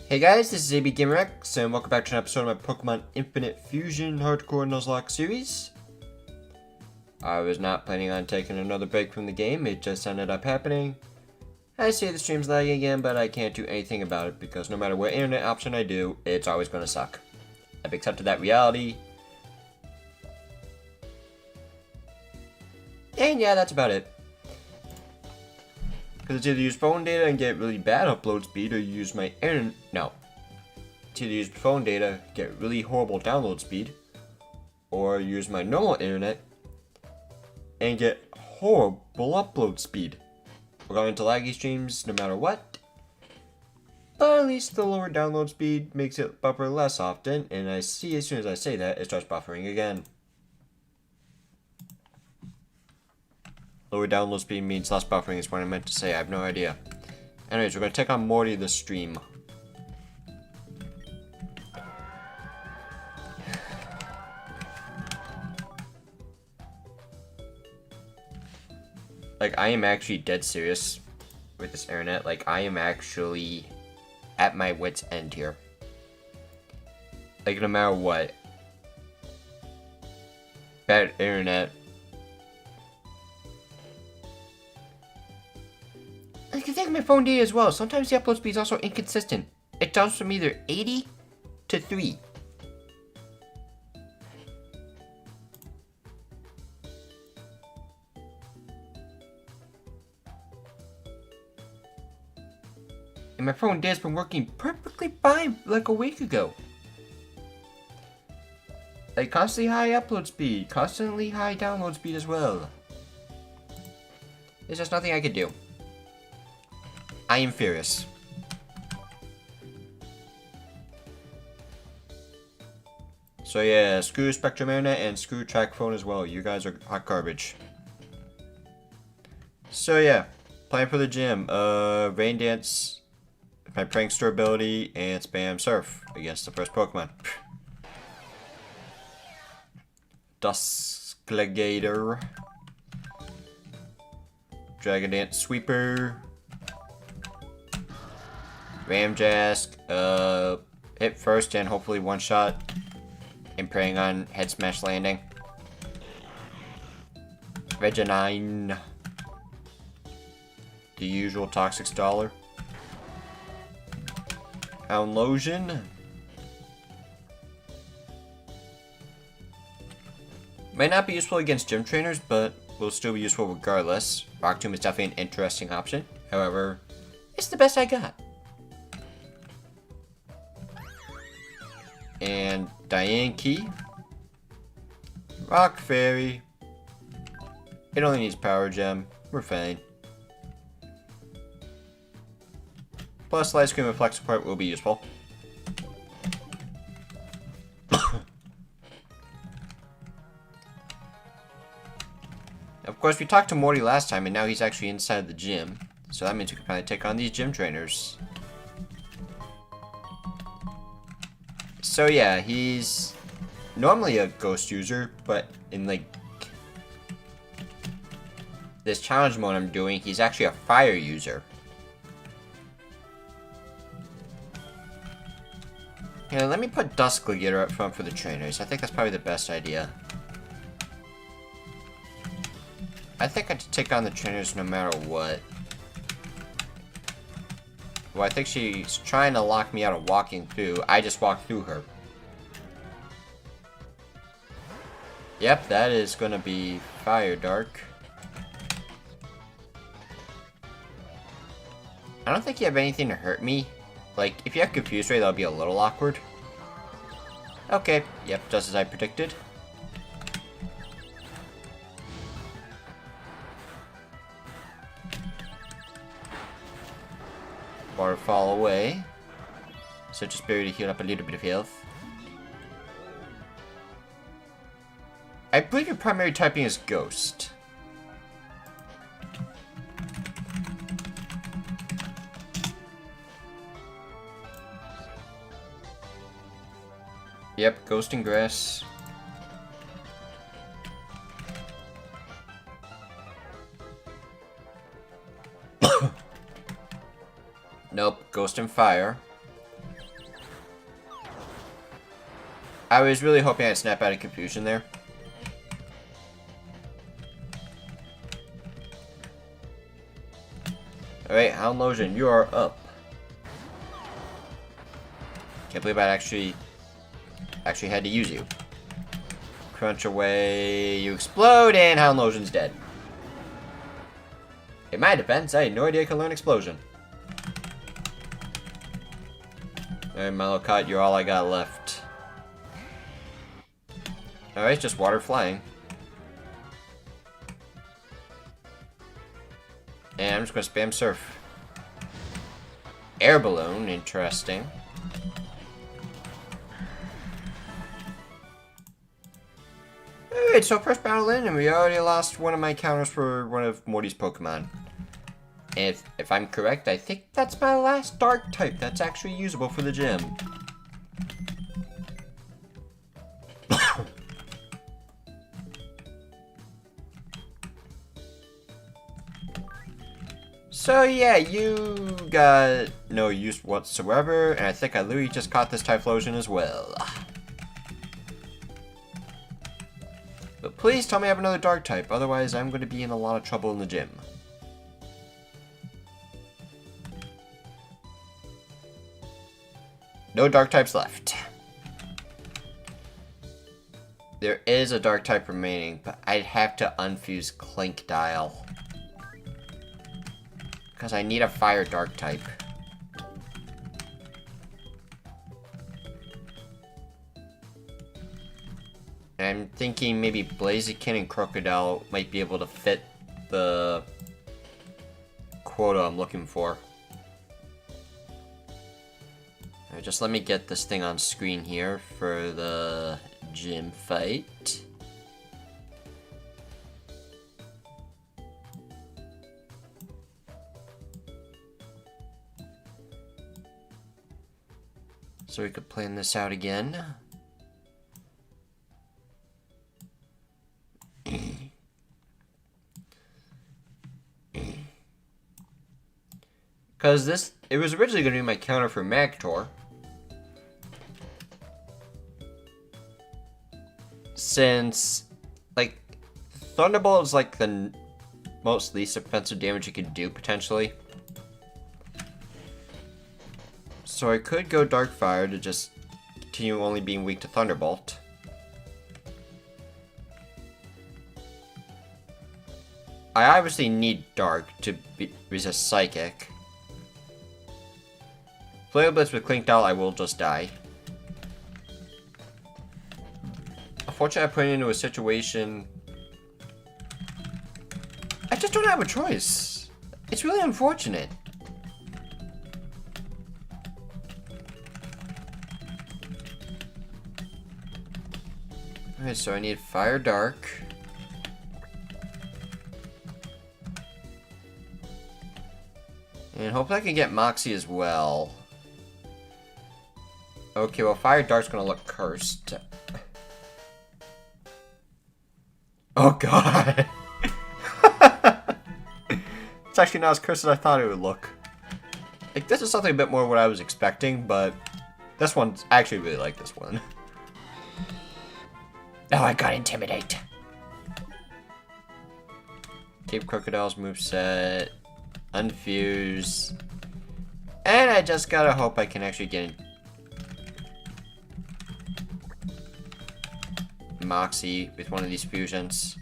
Hey guys, this is AB GamerX, and welcome back to an episode of my Pokemon Infinite Fusion Hardcore Nuzlocke series. I was not planning on taking another break from the game, it just ended up happening. I see the stream's lagging again, but I can't do anything about it because no matter what internet option I do, it's always gonna suck. I've accepted that reality. And yeah, that's about it. Because it's either use phone data and get really bad upload speed, or use my internet. No. It's either use phone data, get really horrible download speed, or use my normal internet and get horrible upload speed. We're going to laggy streams no matter what. But at least the lower download speed makes it buffer less often, and I see as soon as I say that, it starts buffering again. Lower download speed means less buffering is what I meant to say, I have no idea. Anyways, we're going to take on Morty the stream. Like, I am actually dead serious with this internet. Like, I am actually at my wit's end here. Like, no matter what. Bad internet. I can think of my phone data as well. Sometimes the upload speed is also inconsistent. It jumps from either 80 to 3. And my phone data's been working perfectly fine like a week ago. Like constantly high upload speed, constantly high download speed as well. There's just nothing I could do. I am furious. So yeah, screw Spectrum Internet and screw Track Phone as well. You guys are hot garbage. So yeah, playing for the gym. Rain Dance, my Prankster ability, and Spam Surf against the first Pokemon. Dusklegator. Dragon Dance Sweeper. Ramjask, hit first and hopefully one shot. And preying on Head Smash Landing. Reginine. The usual Toxic Staller. Houndlosion. Might not be useful against gym trainers, but will still be useful regardless. Rock Tomb is definitely an interesting option. However, it's the best I got. And Diane Key. Rock Fairy. It only needs Power Gem. We're fine. Plus, Light Scream and Flex Support will be useful. Of course, we talked to Morty last time, and now he's actually inside the gym. So that means we can probably take on these gym trainers. So yeah, he's normally a ghost user, but in like this challenge mode I'm doing, he's actually a fire user. Yeah, let me put Dusklegator up front for the trainers. I think that's probably the best idea. I think I should take on the trainers no matter what. Well, I think she's trying to lock me out of walking through. I just walked through her. Yep, that is gonna be Fire Dark. I don't think you have anything to hurt me. Like, if you have Confuse Ray, that'll be a little awkward. Okay, yep, just as I predicted. Waterfall away. So just barely to heal up a little bit of health. I believe your primary typing is Ghost. Yep, Ghost and Grass. Nope, Ghost and Fire. I was really hoping I'd snap out of confusion there. Alright, Hound Lotion, you are up. Can't believe I actually had to use you. Crunch away, you explode, and Hound Lotion's dead. In my defense, I had no idea I could learn Explosion. Alright, Malocott, you're all I got left. Alright, just water flying. And I'm just gonna spam surf. Air balloon, interesting. Alright, so first battle in, and we already lost one of my counters for one of Morty's Pokemon. And if I'm correct, I think that's my last Dark type that's actually usable for the gym. So yeah, you got no use whatsoever, and I think I literally just caught this Typhlosion as well. But please tell me I have another Dark type, otherwise I'm going to be in a lot of trouble in the gym. No Dark types left. There is a Dark type remaining, but I'd have to unfuse Clinkdile. Because I need a Fire Dark type. And I'm thinking maybe Blaziken and Crocodile might be able to fit the quota I'm looking for. Alright, just let me get this thing on screen here for the gym fight. So we could plan this out again. Because it was originally going to be my counter for Magtor. Since, like, Thunderbolt is like the most least offensive damage you could do, potentially. So I could go Dark Fire to just continue only being weak to Thunderbolt. I obviously need Dark to resist Psychic. Flare Blitz with Clinkdile, I will just die. Unfortunately, I put it into a situation... I just don't have a choice. It's really unfortunate. Alright, so I need Fire Dark. And hopefully I can get Moxie as well. Okay, well Fire Dark's gonna look cursed. Oh god! It's actually not as cursed as I thought it would look. Like, this is something a bit more what I was expecting, but this one's... I actually really like this one. Oh, I got Intimidate. Cape Crocodile's moveset. Unfuse. And I just gotta hope I can actually get Moxie with one of these fusions.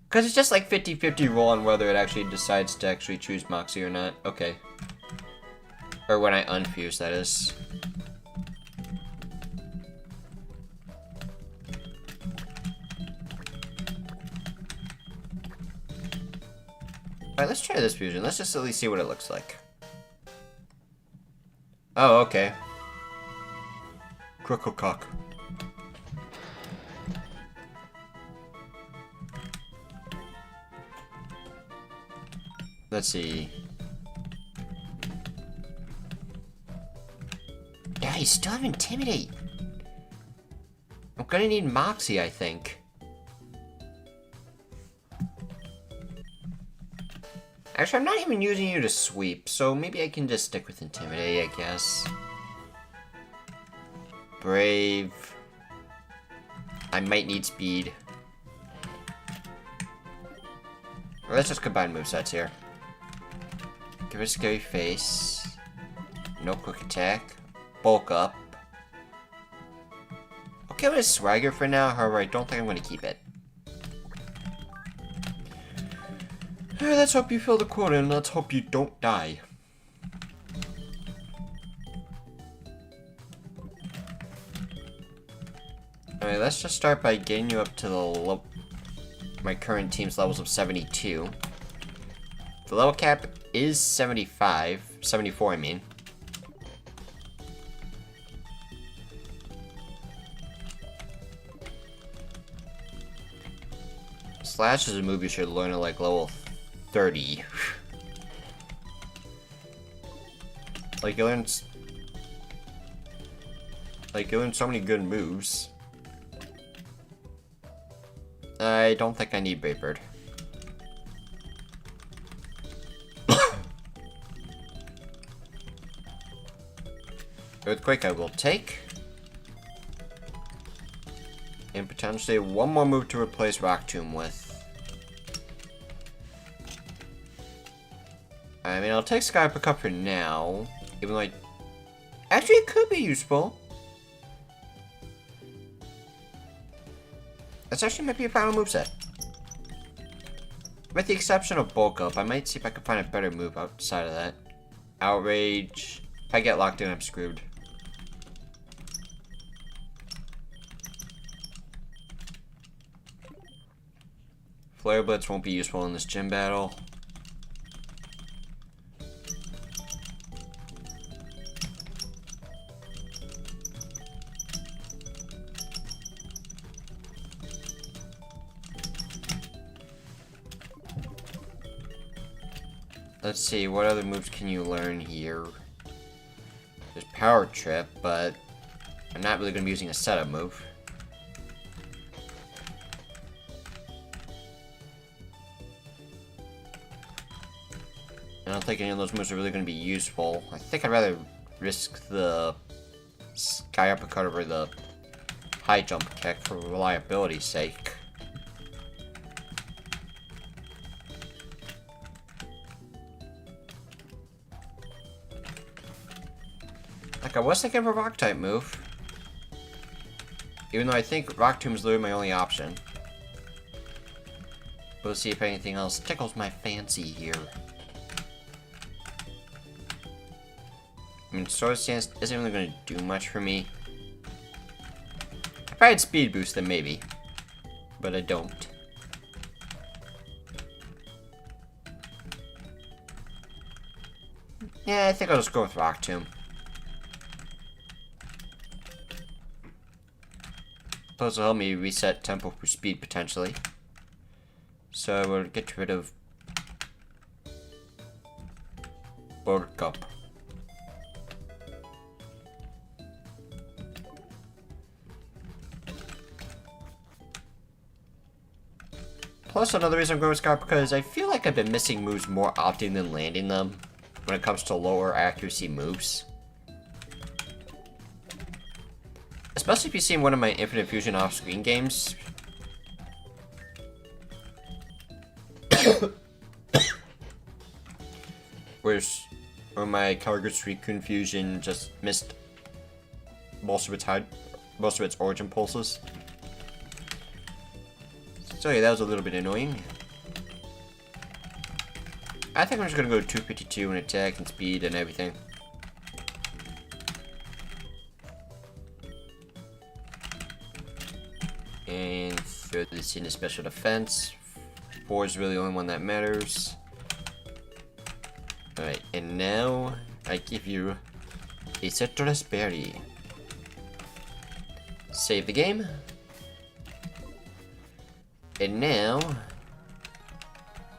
Because it's just like 50-50 roll on whether it actually decides to actually choose Moxie or not. Okay. Or when I unfuse, that is. Alright, let's try this fusion. Let's just at least see what it looks like. Oh, okay. Crococock. Let's see. Yeah, you still have Intimidate. I'm gonna need Moxie, I think. Actually, I'm not even using you to sweep, so maybe I can just stick with Intimidate, I guess. Brave. I might need speed. Let's just combine movesets here. Give her a scary face. No quick attack. Bulk up. Okay, with swagger for now, however, I don't think I'm going to keep it. Alright, let's hope you fill the quota and let's hope you don't die. Alright, let's just start by getting you up to the my current team's levels of 72. The level cap is 74 I mean. Slash is a move you should learn at like level 30. Like you learn so many good moves. I don't think I need Brave Bird. Earthquake I will take. And potentially one more move to replace Rock Tomb with. I mean, I'll take Sky Uppercut for now. Even though actually, it could be useful. This actually might be a final moveset. With the exception of Bulk Up, I might see if I can find a better move outside of that. Outrage. If I get locked in, I'm screwed. Flare Blitz won't be useful in this gym battle. Let's see, what other moves can you learn here? There's Power Trip, but I'm not really going to be using a setup move. I don't think any of those moves are really going to be useful. I think I'd rather risk the Sky Uppercut over the High Jump Kick for reliability's sake. Like, I was thinking of a Rock-type move. Even though I think Rock Tomb is literally my only option. We'll see if anything else tickles my fancy here. I mean, Sword Stance isn't really going to do much for me. If I had Speed Boost, then maybe. But I don't. Yeah, I think I'll just go with Rock Tomb. Plus, it'll help me reset tempo for speed potentially. So I will get rid of Bulk Up. Plus, another reason I'm going with Scar because I feel like I've been missing moves more often than landing them when it comes to lower accuracy moves. Especially if you've seen one of my Infinite Fusion off-screen games. Where my Chungus Fusion just missed most of its origin pulses. So yeah, that was a little bit annoying. I think I'm just gonna go 252 in attack and speed and everything. And throw this into special defense. 4 is really the only one that matters. Alright, and now I give you a citrus berry. Save the game. And now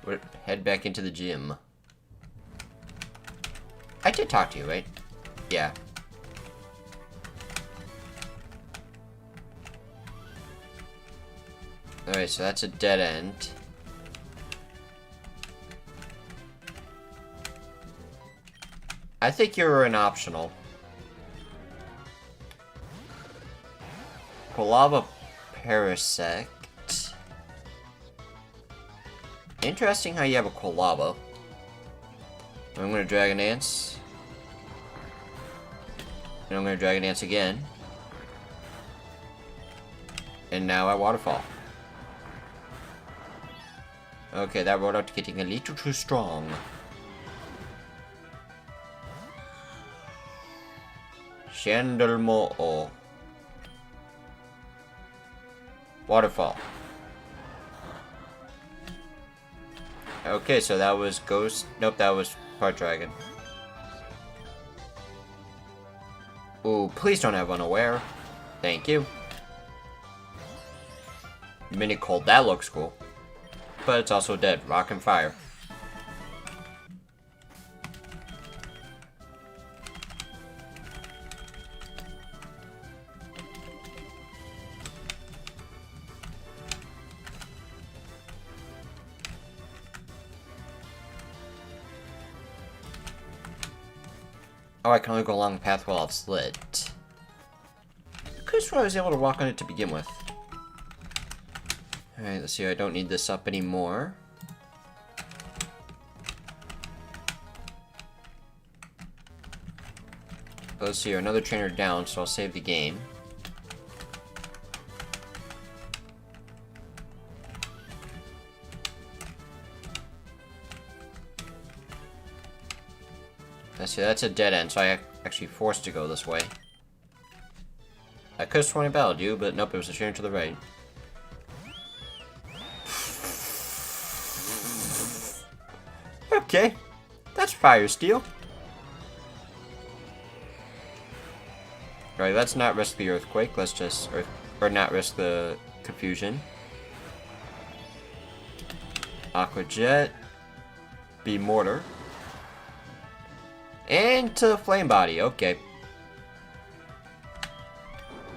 we'll head back into the gym. I did talk to you, right? Yeah. Alright, so that's a dead end. I think you're an optional. Quilava Parasect. Interesting how you have a Quilava. I'm gonna Dragon Dance. And I'm gonna Dragon Dance again. And now I Waterfall. Okay, that rolled out to getting a little too strong. Chandelmo. Waterfall. Okay, so that was Ghost. Nope, that was Part Dragon. Ooh, please don't have Unaware. Thank you. Mini Cold, that looks cool. But it's also dead. Rock and Fire. Oh, I can only go along the path while it's lit. I could have sworn I was able to walk on it to begin with. Alright, let's see. I don't need this up anymore. Let's see. Another trainer down, so I'll save the game. Let's see. That's a dead end, so I actually forced to go this way. I could have sworn I battled you, but nope, it was a trainer to the right. Okay, that's Fire Steel. Alright, let's not risk the Earthquake. Let's just, or not risk the Confusion. Aqua Jet. Be Mortar. And to Flame Body, okay.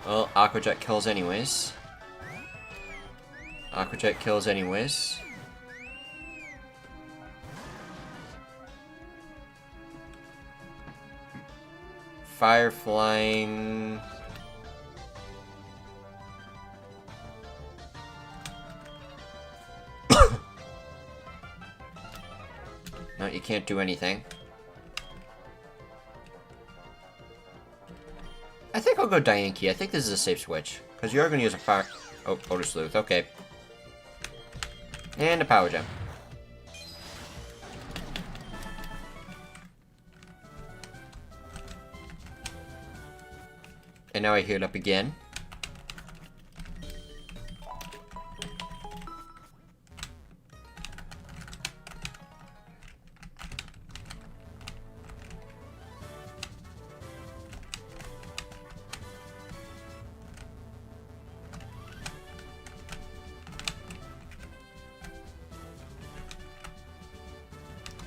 Well, Aqua Jet kills anyways. Aqua Jet kills anyways. Fire Flying. No, you can't do anything. I think I'll go Dianke. I think this is a safe switch. Because you're going to use a fire... Oh, Odor Sleuth. Okay. And a Power Gem. And now I heal up again.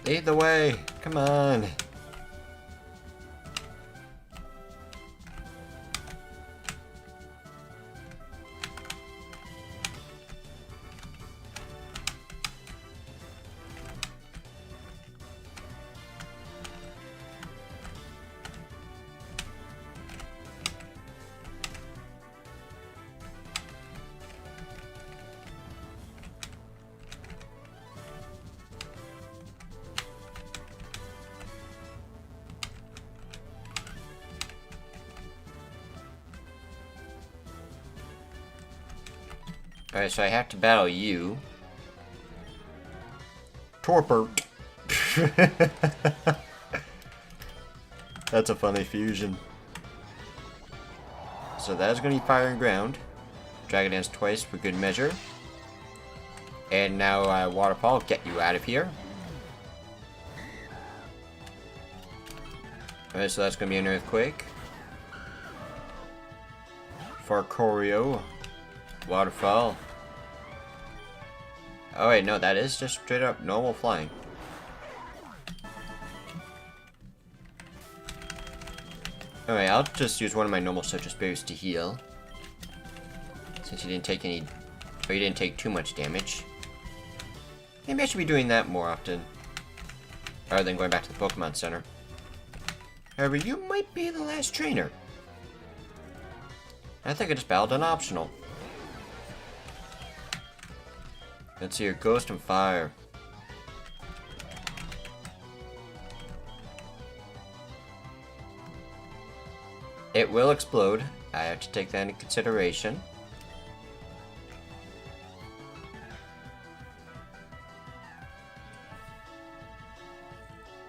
Lead the way! Come on! Alright, so I have to battle you. Torport. That's a funny fusion. So that is going to be Fire and Ground. Dragon Dance twice for good measure. And now Waterfall, get you out of here. Alright, so that's going to be an Earthquake. Farcorio. Waterfall. Oh wait, no, that is just straight up normal flying. Alright, I'll just use one of my normal Citrus Berries to heal. Since he didn't take any... Or he didn't take too much damage. Maybe I should be doing that more often. Rather than going back to the Pokemon Center. However, you might be the last trainer. I think I just battled an optional. Let's see here, Ghost and Fire. It will explode. I have to take that into consideration.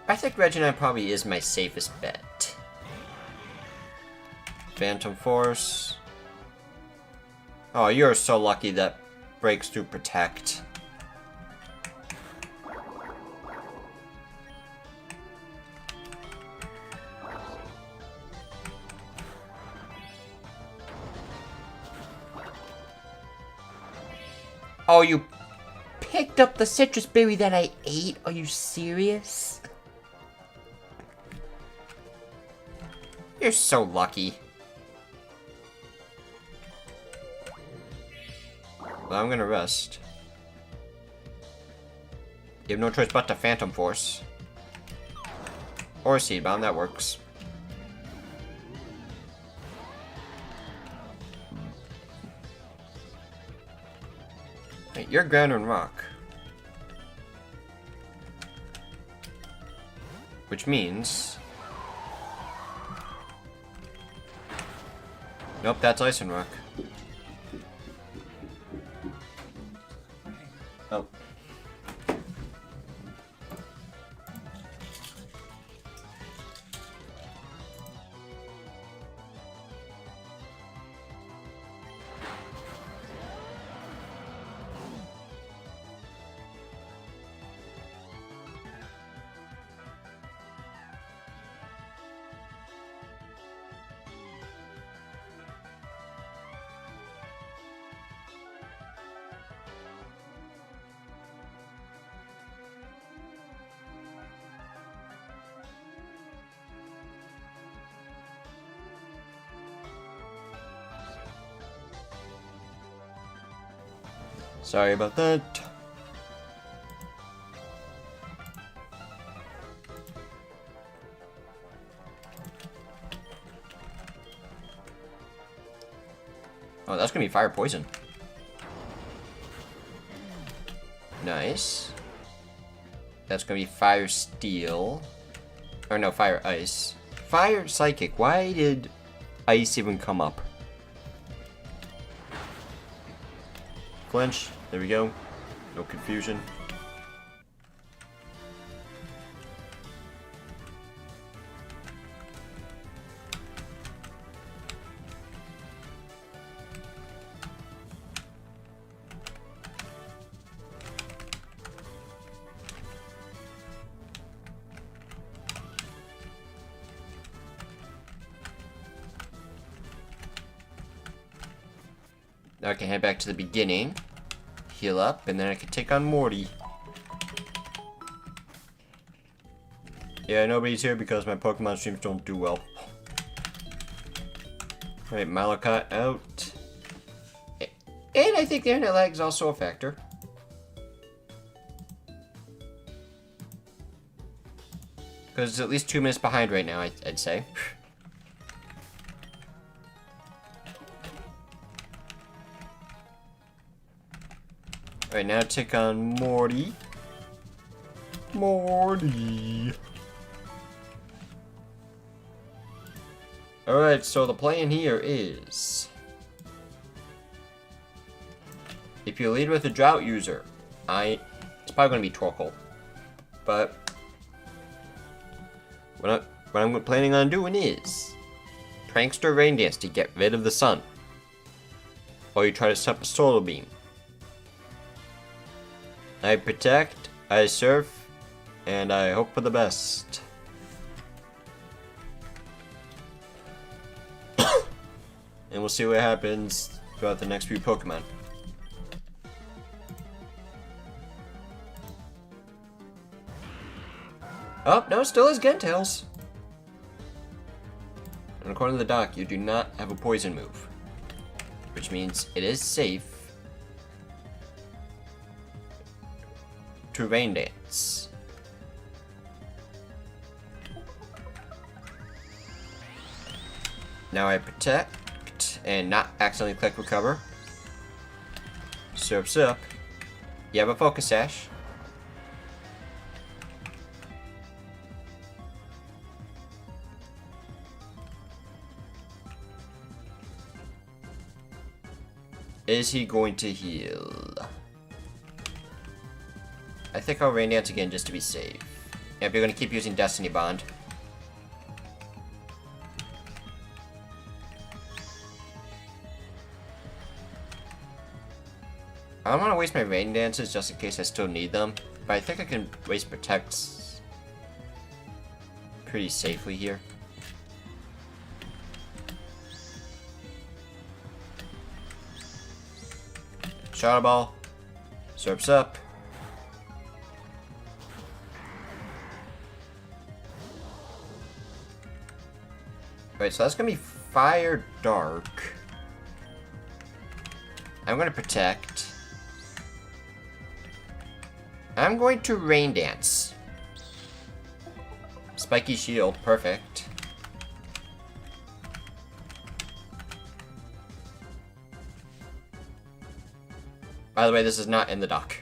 I think Reginald probably is my safest bet. Phantom Force. Oh, you're so lucky that breaks through Protect. Oh, you picked up the citrus berry that I ate? Are you serious? You're so lucky. Well, I'm gonna rest. You have no choice but to Phantom Force. Or Seed Bomb, that works. Wait, you're Ground and Rock. Which means... Nope, that's Ice and Rock. Oh. Sorry about that. Oh, that's gonna be Fire Poison. Nice. That's gonna be Fire Steel. Or no, Fire Ice. Fire Psychic. Why did Ice even come up? Flinch. There we go. No confusion. Now I can head back to the beginning. Heal up, and then I can take on Morty. Yeah, nobody's here because my Pokemon streams don't do well. Alright, Malacot out. And I think the internet lag is also a factor. Because it's at least 2 minutes behind right now, I'd say. Alright, now take on Morty. Morty. Alright, so the plan here is... if you lead with a Drought user, it's probably going to be Torkoal. But... what I'm planning on doing is... Prankster Rain Dance to get rid of the sun. Or you try to set up a Solar Beam. I protect, I surf, and I hope for the best. And we'll see what happens throughout the next few Pokemon. Oh, no, still is Gentales. And according to the doc, you do not have a poison move. Which means it is safe to Rain Dance. Now I protect. and not accidentally click recover. Sip. You have a focus sash. Is he going to heal? I think I'll rain dance again just to be safe. Yep, you're going to keep using Destiny Bond. I don't want to waste my rain dances just in case I still need them, but I think I can waste protects pretty safely here. Shadow Ball. Surfs up. Right, so that's gonna be Fire Dark. I'm gonna protect. I'm going to Rain Dance. Spiky Shield, perfect. By the way, this is not in the dock.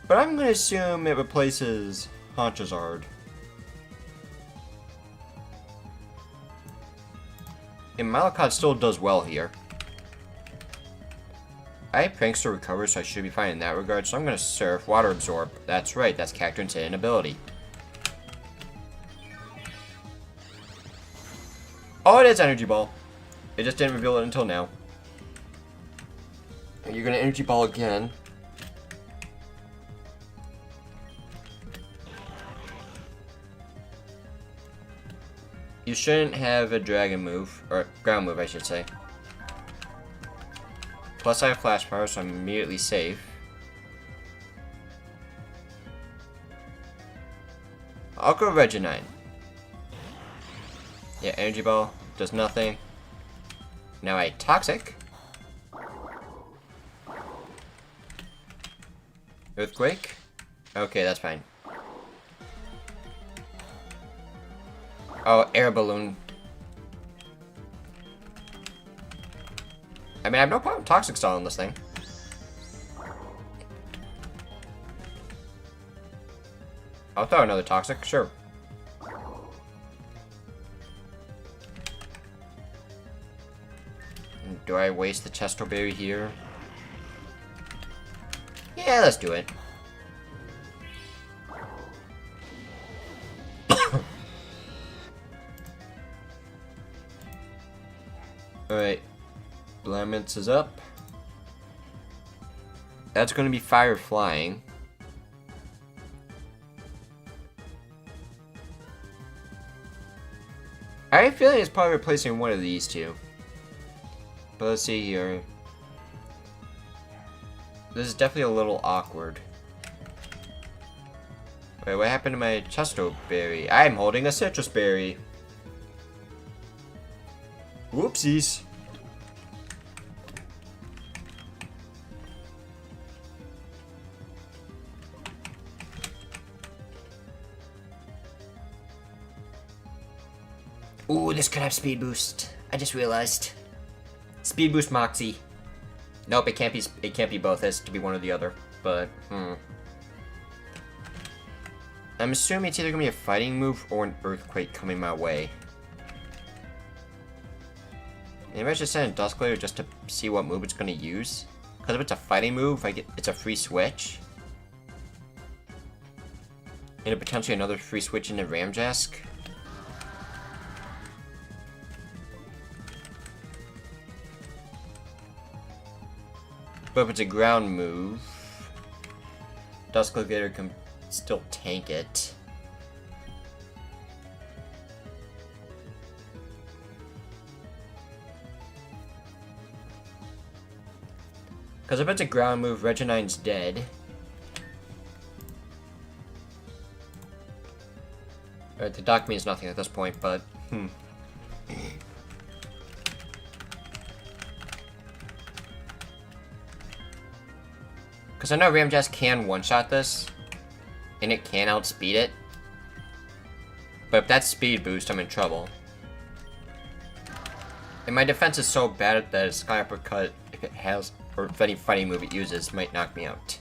But I'm gonna assume it replaces Haunchazard. And Malakad still does well here. I have Prankster recover, so I should be fine in that regard. So I'm gonna Surf, Water Absorb. That's right, that's Cacturne's hidden ability. Oh, it is Energy Ball. It just didn't reveal it until now. And you're gonna Energy Ball again. You shouldn't have a Dragon move, or Ground move, I should say. Plus I have Flash Power, so I'm immediately safe. I'll go Reginine. Yeah, Energy Ball does nothing. Now I Toxic. Earthquake? Okay, that's fine. Oh, Air Balloon. I mean, I have no problem Toxic stalling this thing. I'll throw another Toxic, sure. Do I waste the Chesto Berry here? Yeah, let's do it. Alright. Blamence is up. That's going to be Fire Flying. I have a feeling it's probably replacing one of these two. But let's see here. This is definitely a little awkward. Wait, what happened to my Chesto Berry? I'm holding a Citrus Berry. Whoopsies. Ooh, this could have Speed Boost. I just realized. Speed Boost Moxie. Nope, it can't be both. It has to be one or the other. But, I'm assuming it's either gonna be a fighting move or an Earthquake coming my way. Maybe I should send a Duskblade just to see what move it's gonna use. Because if it's a fighting move, it's a free switch. And potentially another free switch into Ramjask. But if it's a ground move, Duskblade can still tank it. Because if it's a ground move, Reginine's dead. Alright, the dock means nothing at this point, but because I know Ramjask can one-shot this, and it can outspeed it. But if that's Speed Boost, I'm in trouble. And my defense is so bad that a Sky Uppercut, if it has, or if any fighting move it uses, might knock me out.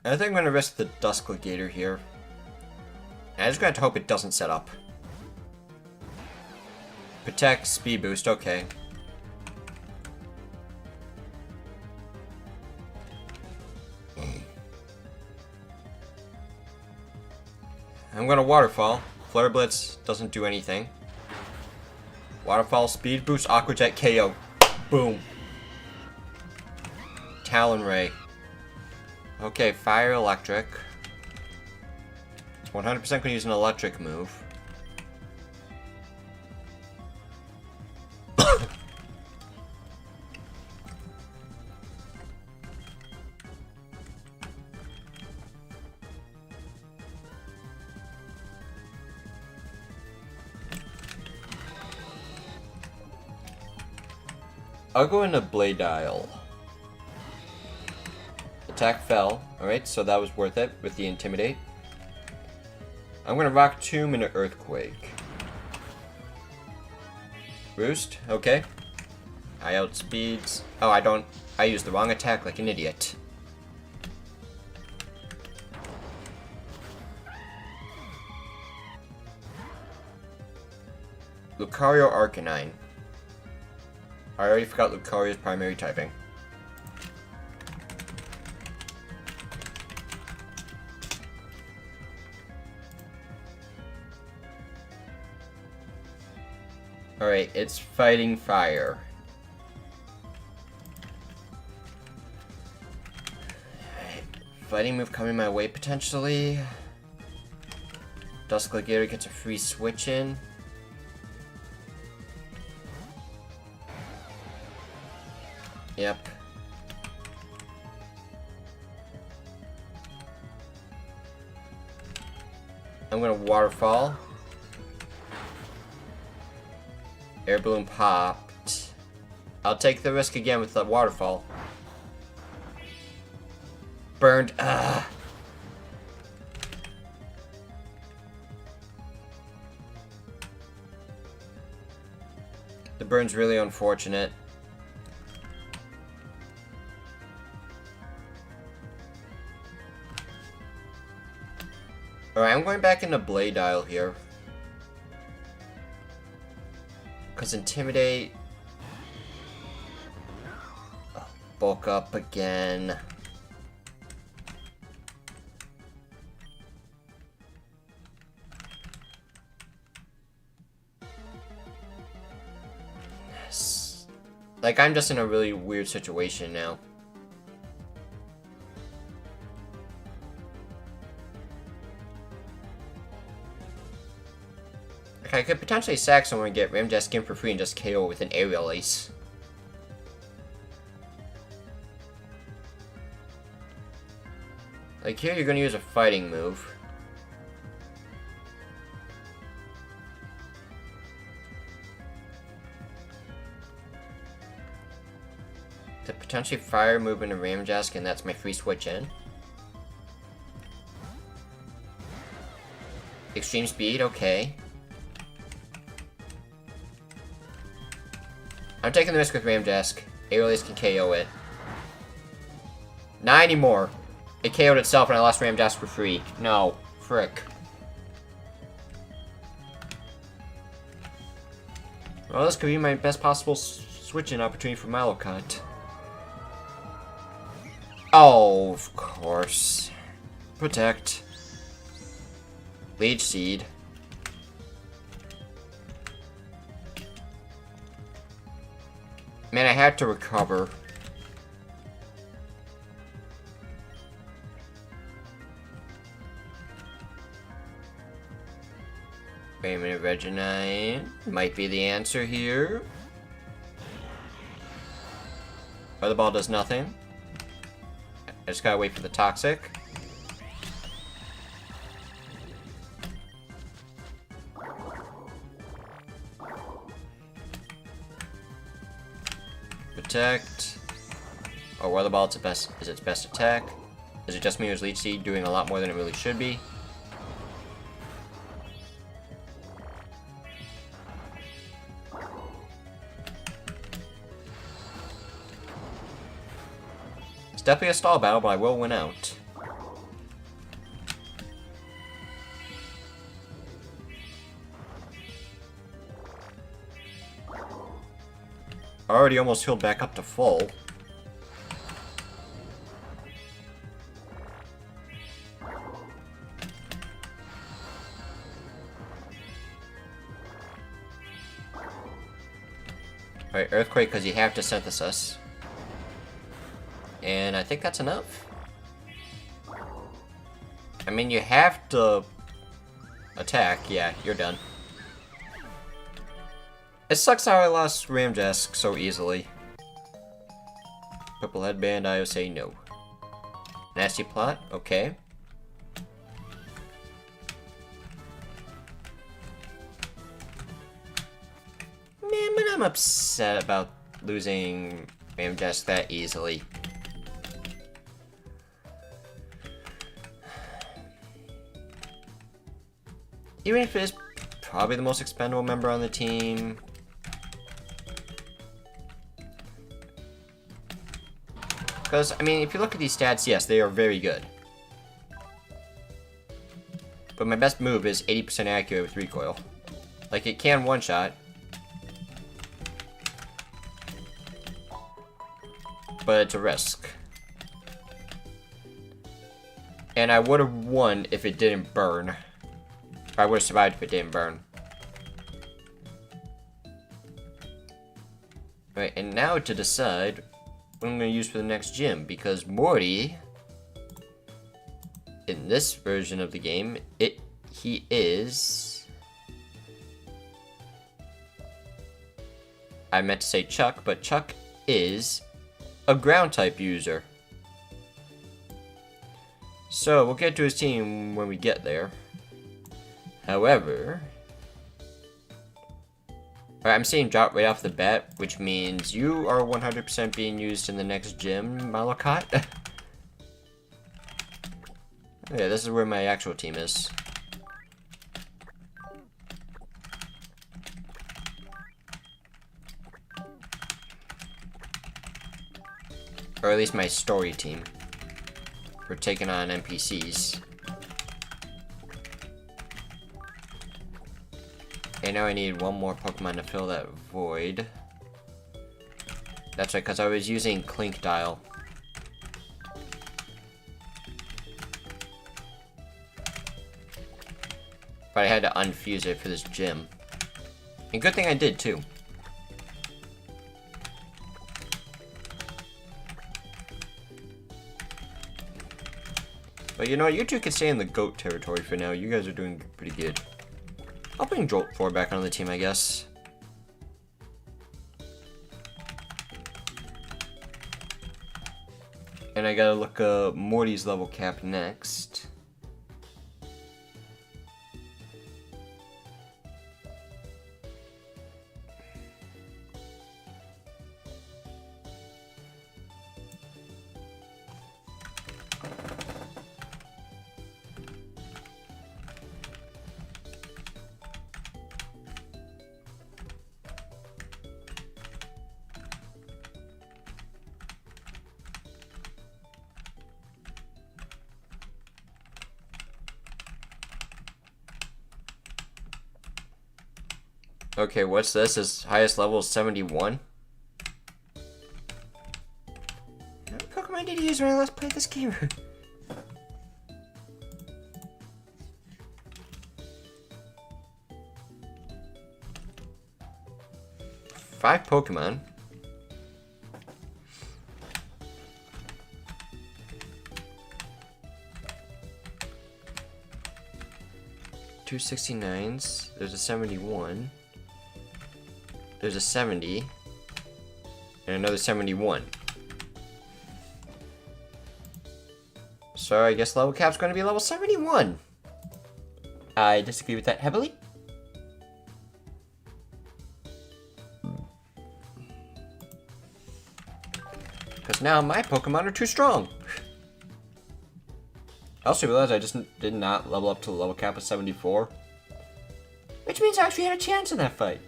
I think I'm going to risk the Duskligator here. And I just got to hope it doesn't set up. Protect, speed boost, okay. I'm gonna Waterfall. Flare Blitz doesn't do anything. Waterfall, speed boost, Aqua Jet, KO. Boom. Talon Ray. Okay, Fire, Electric. 100% gonna use an electric move. I'll go into Blade Dial. Attack fell. Alright, so that was worth it with the Intimidate. I'm gonna Rock Tomb into Earthquake. Roost, okay. I outspeeds. Oh, I used the wrong attack like an idiot. Lucario Arcanine. I already forgot Lucario's primary typing. Alright, it's Fighting Fire. Alright, fighting move coming my way potentially. Duskligator gets a free switch in. Yep. I'm gonna Waterfall. Air Balloon popped. I'll take the risk again with the Waterfall. Burned. The burn's really unfortunate. Alright, I'm going back into Blade Dial here. Because Intimidate... Oh, bulk up again. Yes. Like, I'm just in a really weird situation now. I could potentially sack someone and get Ramjet Skin for free and just KO with an Aerial Ace. Like here, you're gonna use a fighting move. To potentially fire move into Ramjet, and that's my free switch in. Extreme speed, okay. I'm taking the risk with Ramdesk. Aerial Ace can KO it. Not anymore. It KO'd itself and I lost Ramdesk for free. No. Frick. Well, this could be my best possible switching opportunity for Malokot. Oh, of course. Protect. Leech Seed. Man, I had to recover. Wait a minute, Reginine might be the answer here. Weather Ball does nothing. I just gotta wait for the Toxic. Protect. Oh, Weather Ball is its best attack. Is it just me or is Leech Seed doing a lot more than it really should be? It's definitely a stall battle, but I will win out. Already almost healed back up to full. Alright, Earthquake because you have to synthesis. And I think that's enough. I mean, you have to attack. Yeah, you're done. It sucks how I lost Ramjask so easily. Purple Headband, I would say no. Nasty Plot, okay. Man, but I'm upset about losing Ramjask that easily. Even if it is probably the most expendable member on the team. Because, I mean, if you look at these stats, yes, they are very good. But my best move is 80% accurate with recoil. Like, it can one-shot. But it's a risk. And I would have won if it didn't burn. I would have survived if it didn't burn. Right, and now to decide what I'm going to use for the next gym, because Morty, in this version of the game, he is... I meant to say Chuck, but Chuck is a ground type user. So, we'll get to his team when we get there. However... Alright, I'm seeing drop right off the bat, which means you are 100% being used in the next gym, Malakot. Yeah, this is where my actual team is. Or at least my story team. We're taking on NPCs. Okay, now I need one more Pokemon to fill that void. That's right, because I was using Clink Dial. But I had to unfuse it for this gym. And good thing I did, too. But you know what, you two can stay in the goat territory for now. You guys are doing pretty good. I'll bring Jolt 4 back on the team, I guess. And I gotta look up Morty's level cap next. Okay, what's this? His highest level is 71? What Pokemon did he use when I last played this game? 5 Pokemon. Two 69s. There's a 71. There's a 70. And another 71. So I guess level cap's going to be level 71. I disagree with that heavily. Because now my Pokemon are too strong. also realized I just did not level up to the level cap of 74. Which means I actually had a chance in that fight.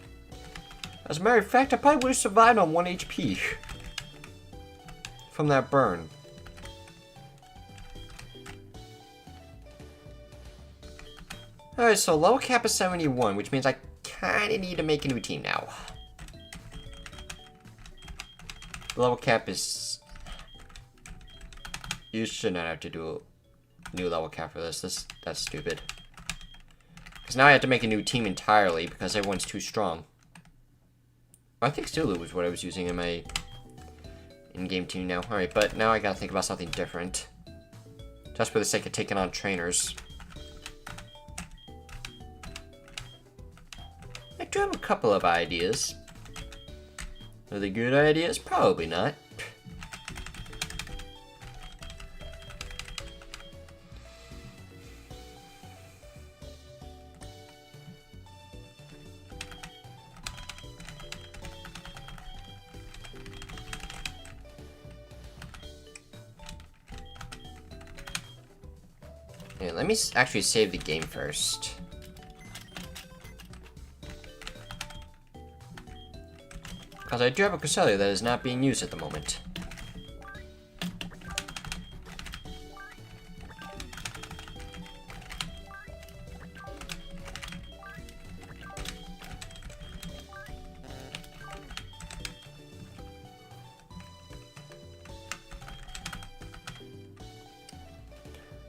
As a matter of fact, I probably would have survived on 1 HP. From that burn. Alright, so level cap is 71, which means I kinda need to make a new team now. The level cap is... You should not have to do a new level cap for this. That's stupid. Because now I have to make a new team entirely because everyone's too strong. I think Stulu was what I was using in my in-game team now. Alright, but now I gotta think about something different. Just for the sake of taking on trainers. I do have a couple of ideas. Are they good ideas? Probably not. Yeah, let me actually save the game first. Because I do have a Cresselia that is not being used at the moment.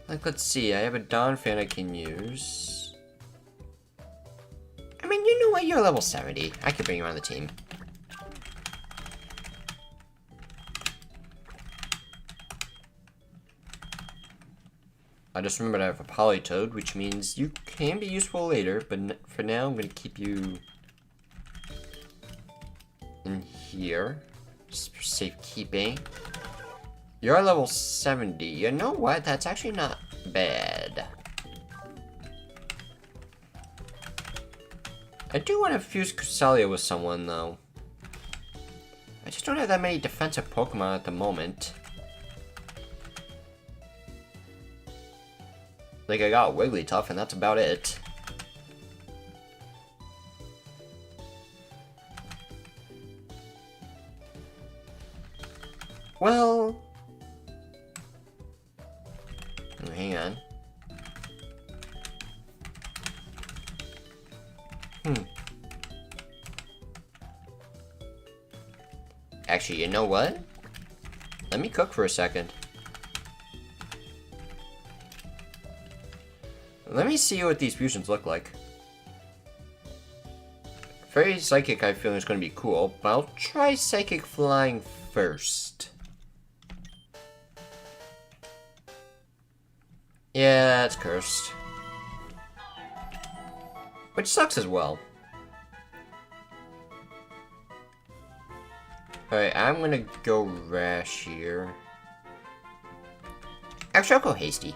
Like, let's see, I have a Dawn fan I can use. I mean, you know what, you're level 70. I could bring you on the team. I just remembered I have a Polytoad, which means you can be useful later, but for now I'm going to keep you in here, just for safekeeping. You're level 70. You know what? That's actually not bad. I do want to fuse Cresselia with someone, though. I just don't have that many defensive Pokemon at the moment. Like, I got Wigglytuff, and that's about it. Well... Oh, hang on. Actually, you know what? Let me cook for a second. Let me see what these fusions look like. Fairy Psychic I feel is going to be cool, but I'll try Psychic Flying first. Yeah, that's cursed. Which sucks as well. Alright, I'm gonna go Rash here. Actually, I'll go Hasty.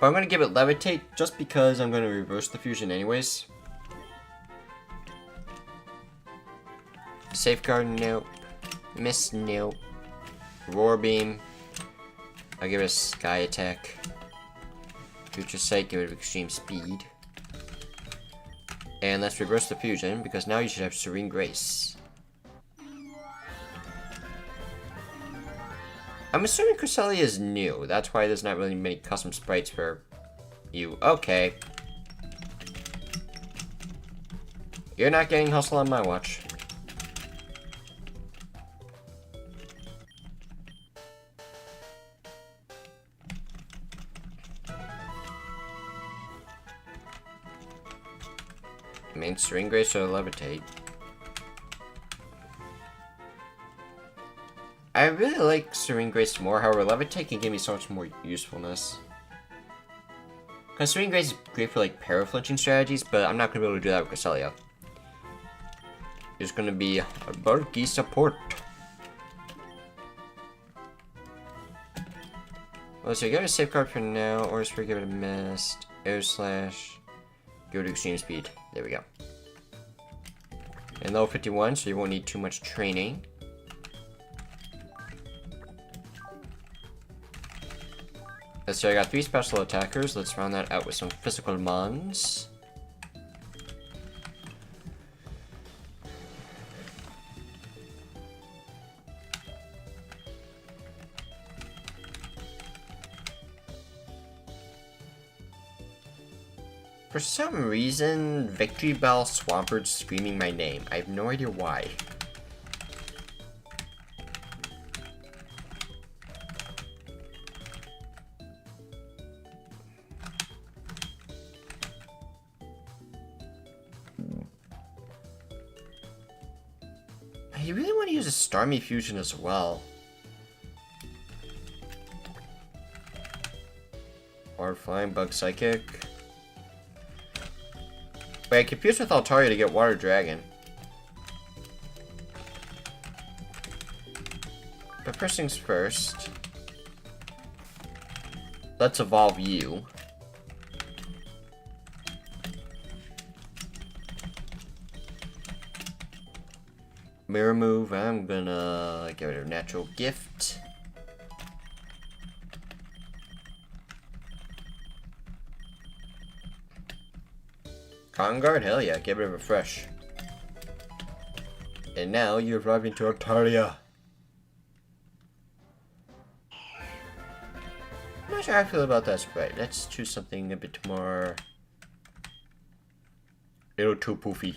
But I'm gonna give it Levitate just because I'm gonna reverse the fusion anyways. Safeguard, nope. Miss, nope. Roar Beam. I'll give it a Sky Attack. Future Sight, give it Extreme Speed. And let's reverse the fusion because now you should have Serene Grace. I'm assuming Cresselia is new. That's why there's not really many custom sprites for you. Okay. You're not getting Hustle on my watch. I mean, Serene Grace or Levitate. I really like Serene Grace more, however, Levitate can give me so much more usefulness. Because Serene Grace is great for, like, para-flinching strategies, but I'm not going to be able to do that with Cresselia. It's going to be a bulky support. Well, so give it a Safeguard for now, or just give it a Mist, Air Slash, go to Extreme Speed. There we go. And level 51, so you won't need too much training. So I got 3 special attackers. Let's round that out with some physical mons. For some reason, Victory Bell Swamperd's screaming my name. I have no idea why. I really want to use a Starmie Fusion as well. Or Flying Bug Psychic. Wait, I confused with Altaria to get Water Dragon. But first things first. Let's evolve you. Mirror move, I'm gonna get rid of Natural Gift. Con Guard? Hell yeah, get rid of Refresh. And now you're arriving to Altaria. I'm not sure how I feel about that sprite. Let's choose something a bit more... a little too poofy.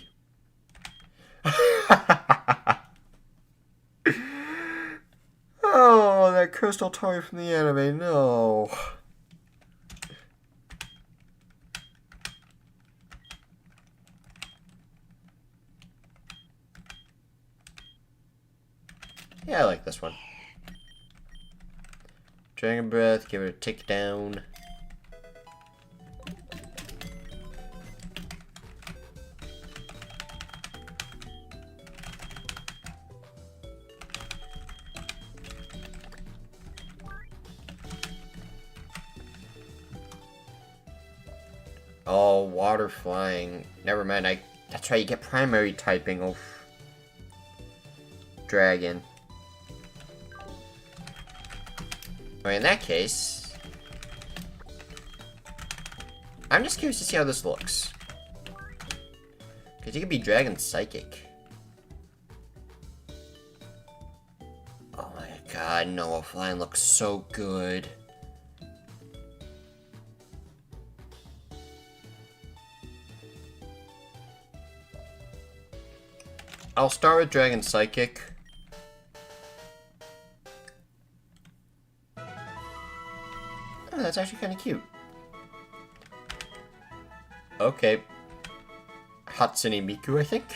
Oh, that cursed Altaria from the anime, no. Yeah, I like this one. Dragon Breath, give it a tick down. Oh, water flying. Never mind, that's right, you get primary typing. Oh, dragon. Alright, in that case, I'm just curious to see how this looks. Because you could be Dragon Psychic. Oh my god, no, flying looks so good. I'll start with Dragon Psychic. Oh, that's actually kind of cute. Okay. Hatsune Miku, I think.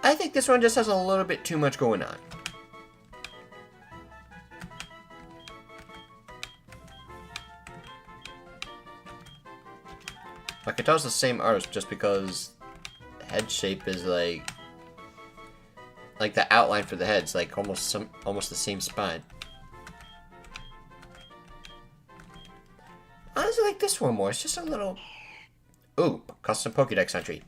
I think this one just has a little bit too much going on. I can tell it's the same artist just because head shape is like the outline for the head's like almost the same spine. I honestly like this one more. It's just a little... Ooh, custom Pokédex entry.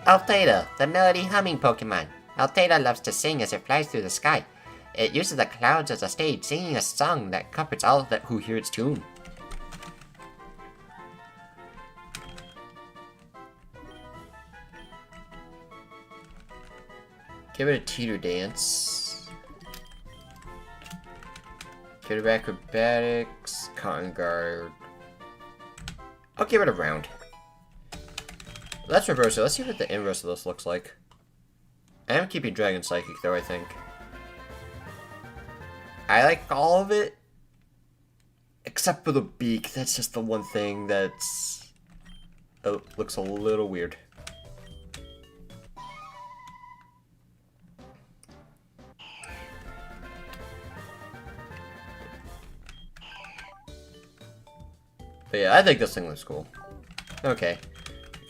Altheta, the melody humming Pokemon. Altheta loves to sing as it flies through the sky. It uses the clouds as a stage, singing a song that comforts all who hear its tune. Give it a teeter dance. Give it acrobatics, cotton guard. I'll give it a round. Let's reverse it. Let's see what the inverse of this looks like. I am keeping Dragon Psychic though, I think. I like all of it. Except for the beak. That's just the one thing that's... it looks a little weird. But yeah, I think this thing looks cool. Okay.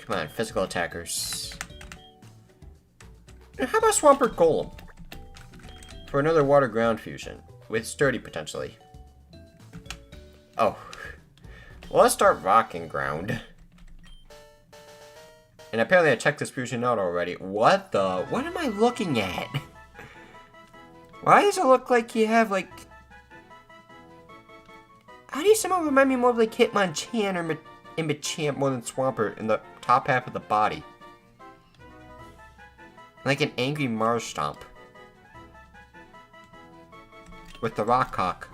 Come on, physical attackers. How about Swampert Golem? For another water ground fusion. With sturdy, potentially. Oh. Well, let's start rock and ground. And apparently I checked this fusion out already. What the? What am I looking at? Why does it look like you have, like... How do you somehow remind me more of, like, Hitmonchan or Machamp more than Swampert in the top half of the body? Like an angry Marshtomp. With the Rock Cock.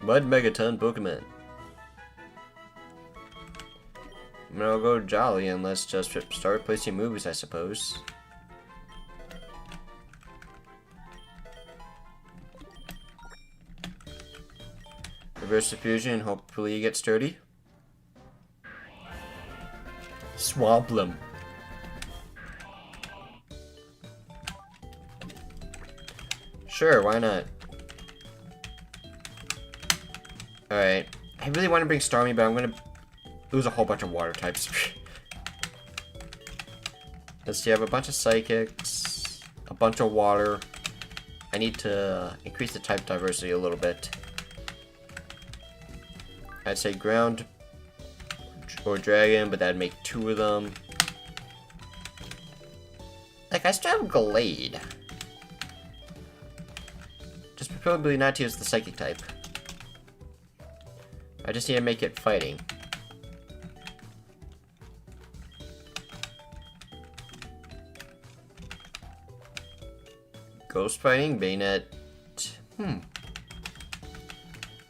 Mud Megaton Pokemon. I'm gonna go jolly and let's just start replacing movies, I suppose. Reverse diffusion, hopefully you get sturdy. Swamplume. Sure, why not? Alright. I really want to bring Starmie, but I'm gonna lose a whole bunch of water types. Let's see, I have a bunch of psychics, a bunch of water. I need to increase the type diversity a little bit. I'd say ground or dragon, but that'd make 2 of them. Like, I still have Glade. Just preferably not to use the psychic type. I just need to make it fighting. Ghost fighting, Bayonet.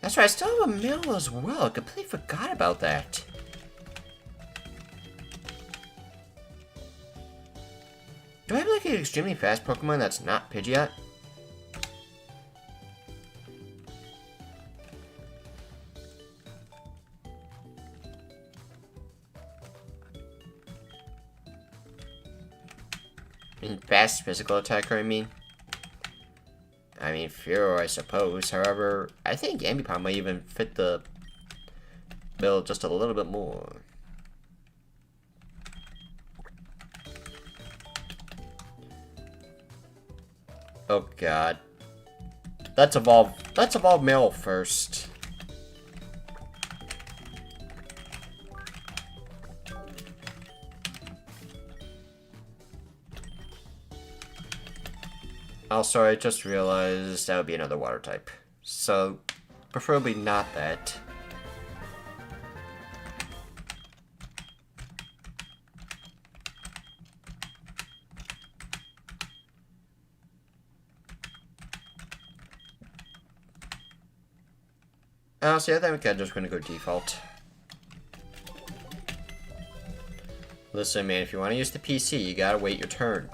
That's right, I still have a mill as well. I completely forgot about that. Do I have like an extremely fast Pokemon that's not Pidgeot? Fast physical attacker, I mean. Fearow, I suppose. However, I think Ambipom might even fit the bill just a little bit more. Oh god. Let's evolve male first. Also, I just realized that would be another water type. So, preferably not that. Honestly, I think I'm just gonna go default. Listen, man, if you want to use the PC, you gotta wait your turn.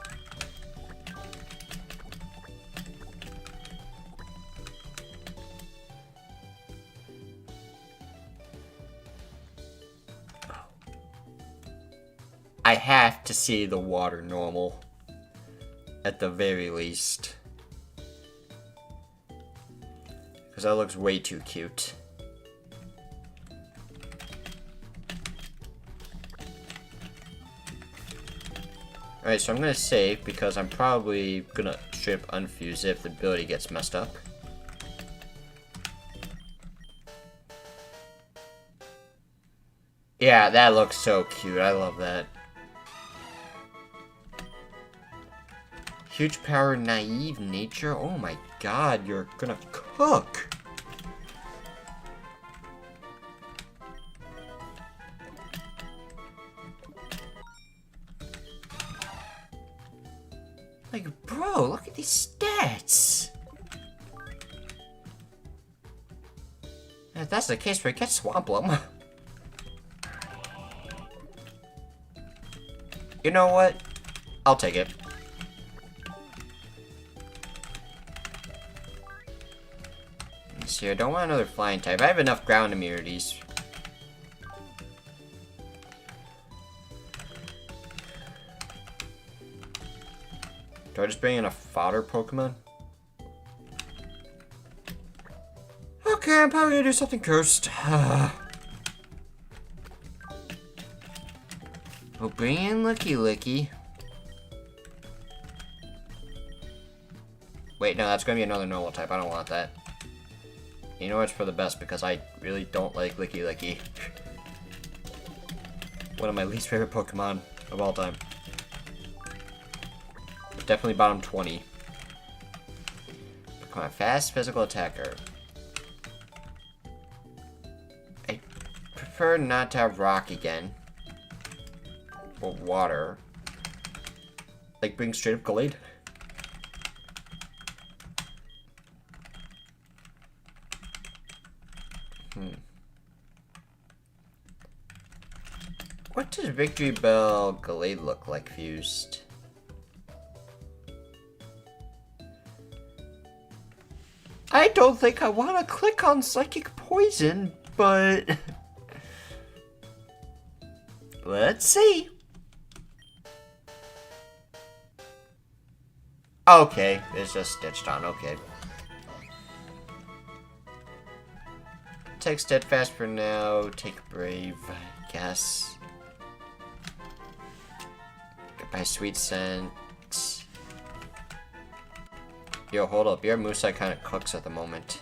I have to see the water normal. At the very least. Because that looks way too cute. Alright, so I'm going to save because I'm probably going to strip unfuse it if the ability gets messed up. Yeah, that looks so cute. I love that. Huge power, naive nature. Oh my god, you're gonna cook. Like, bro, look at these stats. If that's the case, forget Swamplume. You know what? I'll take it. Let's see, I don't want another flying type. I have enough ground immunities. Do I just bring in a fodder Pokemon? Okay, I'm probably gonna do something cursed. We'll bring in Licky Licky. Wait, no, that's gonna be another normal type. I don't want that. You know, it's for the best because I really don't like Licky Licky. One of my least favorite Pokemon of all time. definitely bottom 20. Come on, fast physical attacker. I prefer not to have rock again. Or water. Like bring straight up Gallade. What does Victory Bell Gallade look like fused? I don't think I want to click on Psychic Poison, but let's see. Okay, it's just stitched on, okay. Take Steadfast for now, take Brave, I guess. Goodbye, Sweet Scent. Yo, hold up. Your moveset kind of cooks at the moment.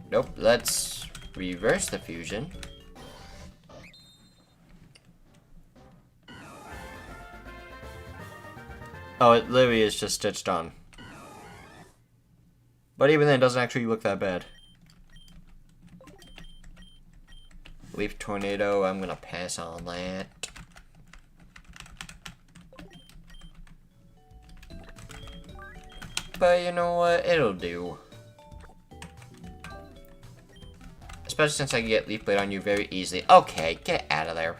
Nope, let's reverse the fusion. Oh, it literally is just stitched on. But even then, it doesn't actually look that bad. Leaf Tornado, I'm gonna pass on that. But you know what? It'll do. Especially since I can get Leaf Blade on you very easily. Okay, get out of there.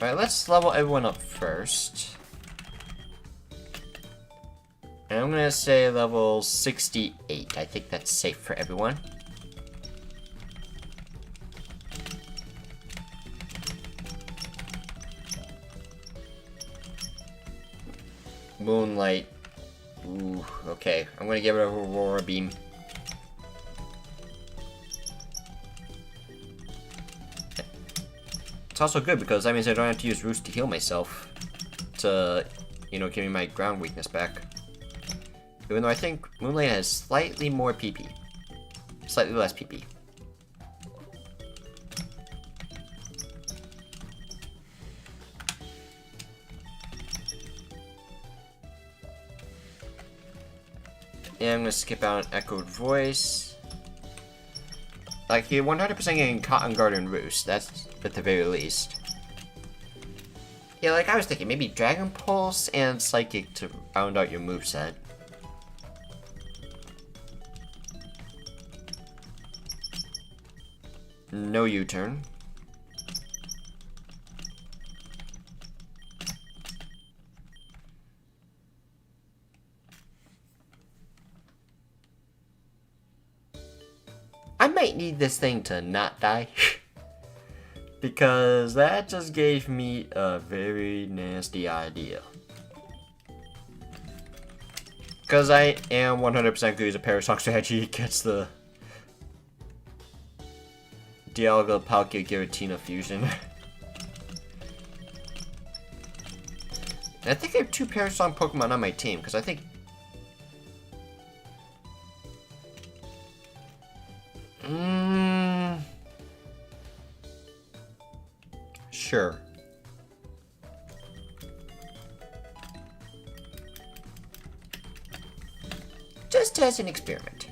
Alright, let's level everyone up first. And I'm gonna say level 68. I think that's safe for everyone. Moonlight. Ooh, okay. I'm gonna give it a Aurora Beam. It's also good because that means I don't have to use Roost to heal myself. To, you know, give me my ground weakness back. Even though I think Moonlight has slightly more PP. Slightly less PP. Yeah, I'm gonna skip out an Echoed Voice. Like, you're 100% getting Cotton Guard and Roost. That's at the very least. Yeah, like I was thinking, maybe Dragon Pulse and Psychic to round out your moveset. No U-turn. I might need this thing to not die. Because that just gave me a very nasty idea. Because I am 100% going to use a Parasong strategy against the Dialga Palkia Giratina fusion. And I think I have 2 Parasong Pokemon on my team, because I think... Sure. Just as an experiment.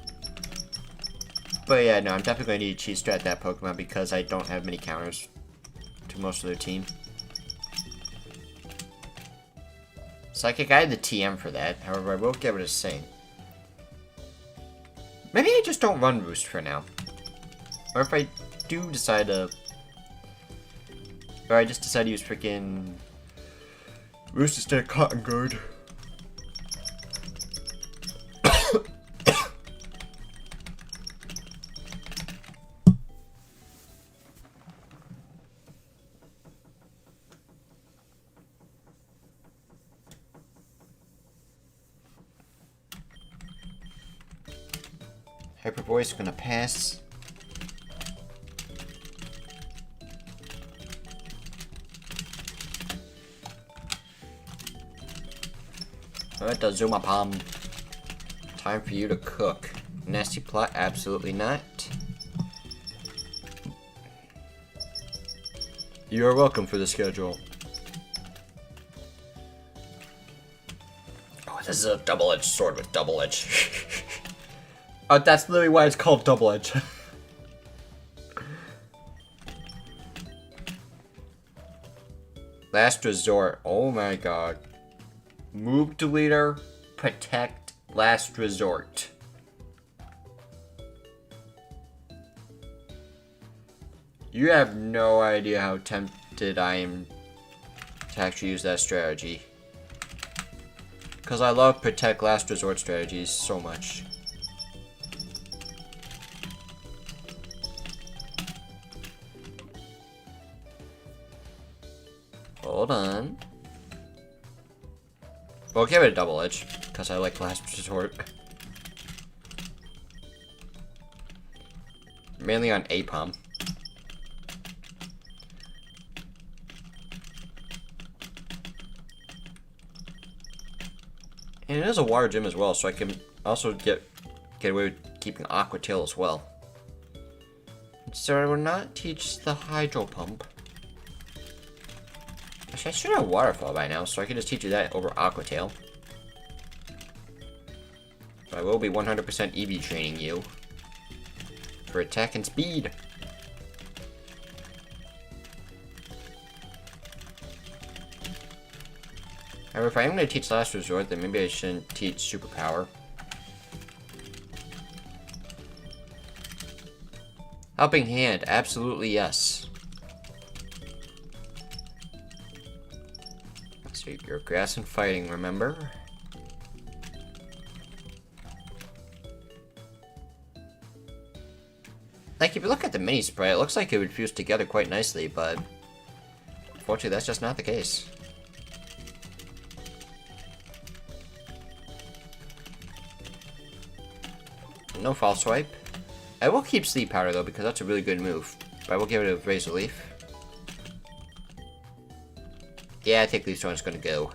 But yeah, no, I'm definitely going to need to cheese strat that Pokemon because I don't have many counters to most of their team. Psychic, I had the TM for that. However, I will give it a Sing. Maybe I just don't run Roost for now. Or if I do decide to... Or I just decide to use freaking Roost instead of Cotton Guard. Hyper Voice gonna pass. Alright, the Zuma Palm. Time for you to cook. Nasty plot? Absolutely not. You are welcome for the schedule. Oh, this is a double-edged sword with double edge. Oh, that's literally why it's called double edge. Last resort. Oh my god. Move deleter. Protect. Last resort. You have no idea how tempted I am to actually use that strategy. Because I love protect last resort strategies so much. Hold on. We'll give it a double edge, because I like last resort. Mainly on APOM. And it is a water gym as well, so I can also get away with keeping Aqua Tail as well. So I will not teach the Hydro Pump. Actually, I should have Waterfall by now, so I can just teach you that over Aqua Tail. But I will be 100% EV training you for attack and speed. However, if I am going to teach Last Resort, then maybe I shouldn't teach Superpower. Helping Hand, absolutely yes. So you're grass and fighting, remember? Like, if you look at the mini sprite, it looks like it would fuse together quite nicely, but unfortunately that's just not the case. No false swipe. I will keep Sleep Powder though, because that's a really good move. But I will give it a Razor Leaf. Yeah, I think Leaf Storm's gonna go.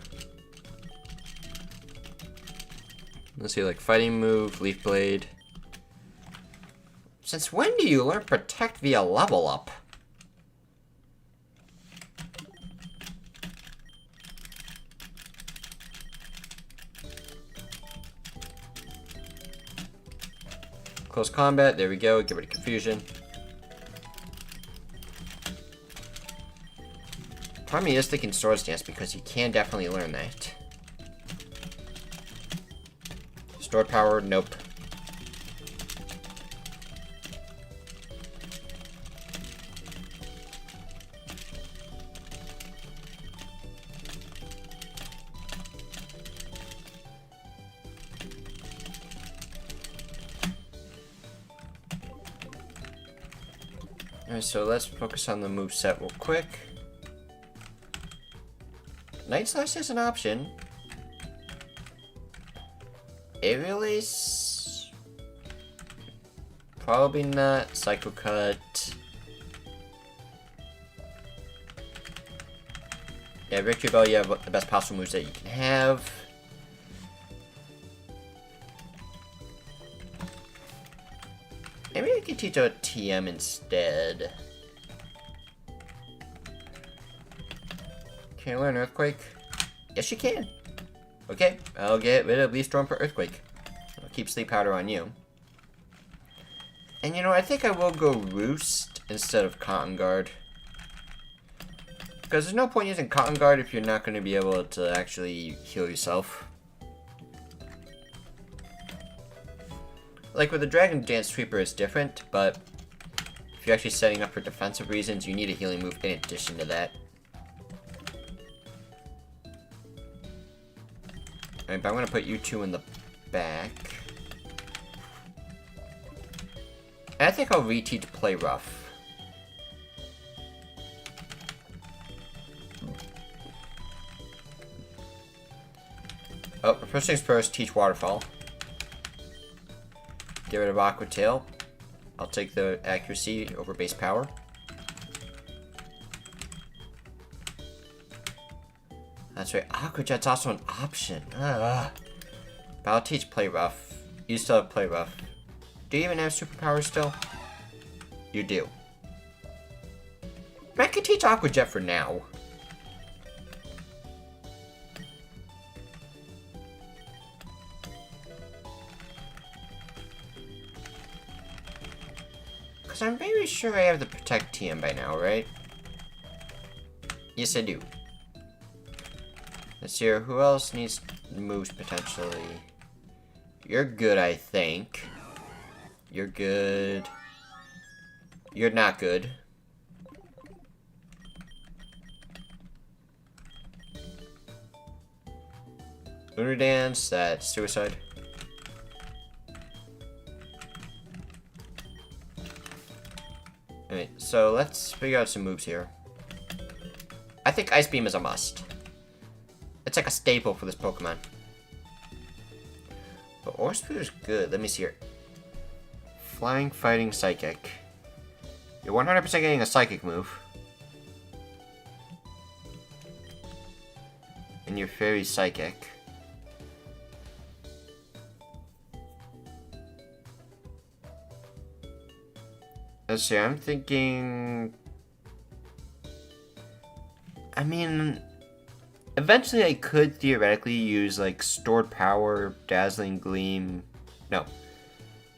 Let's see, like Fighting Move, Leaf Blade. Since when do you learn Protect via level up? Close combat, there we go, get rid of confusion. Part of me is thinking Sword Stance because you can definitely learn that. Stored power, nope. Alright, so let's focus on the moveset real quick. Night Slash is an option. Air Release? Probably not. Psycho Cut. Yeah, Victory Bell, you have the best possible moves that you can have. Maybe I could teach a TM instead. Can you learn Earthquake? Yes, you can. Okay, I'll get rid of Leaf Storm for Earthquake. I'll keep Sleep Powder on you. And you know, I think I will go Roost instead of Cotton Guard. Because there's no point using Cotton Guard if you're not going to be able to actually heal yourself. Like with the Dragon Dance Sweeper it's different, but if you're actually setting up for defensive reasons, you need a healing move in addition to that. Alright, but I'm gonna put you two in the back. And I think I'll reteach Play Rough. Oh, first things first, teach Waterfall. Get rid of Aqua Tail. I'll take the accuracy over base power. That's right, Aqua Jet's also an option. Ugh. But I'll teach Play Rough. You still have Play Rough. Do you even have superpowers still? You do. I could teach Aqua Jet for now. Because I'm very sure I have the Protect TM by now, right? Yes, I do. Let's see here. Who else needs moves potentially? You're good, I think. You're good. You're not good. Lunar Dance, that's suicide. Alright, so let's figure out some moves here. I think Ice Beam is a must. It's like a staple for this Pokemon. But Aura Sphere is good. Let me see here. Flying, Fighting, Psychic. You're 100% getting a Psychic move. And you're Fairy Psychic. Let's see, I'm thinking... I mean... Eventually I could theoretically use, like, Stored Power, Dazzling Gleam... No.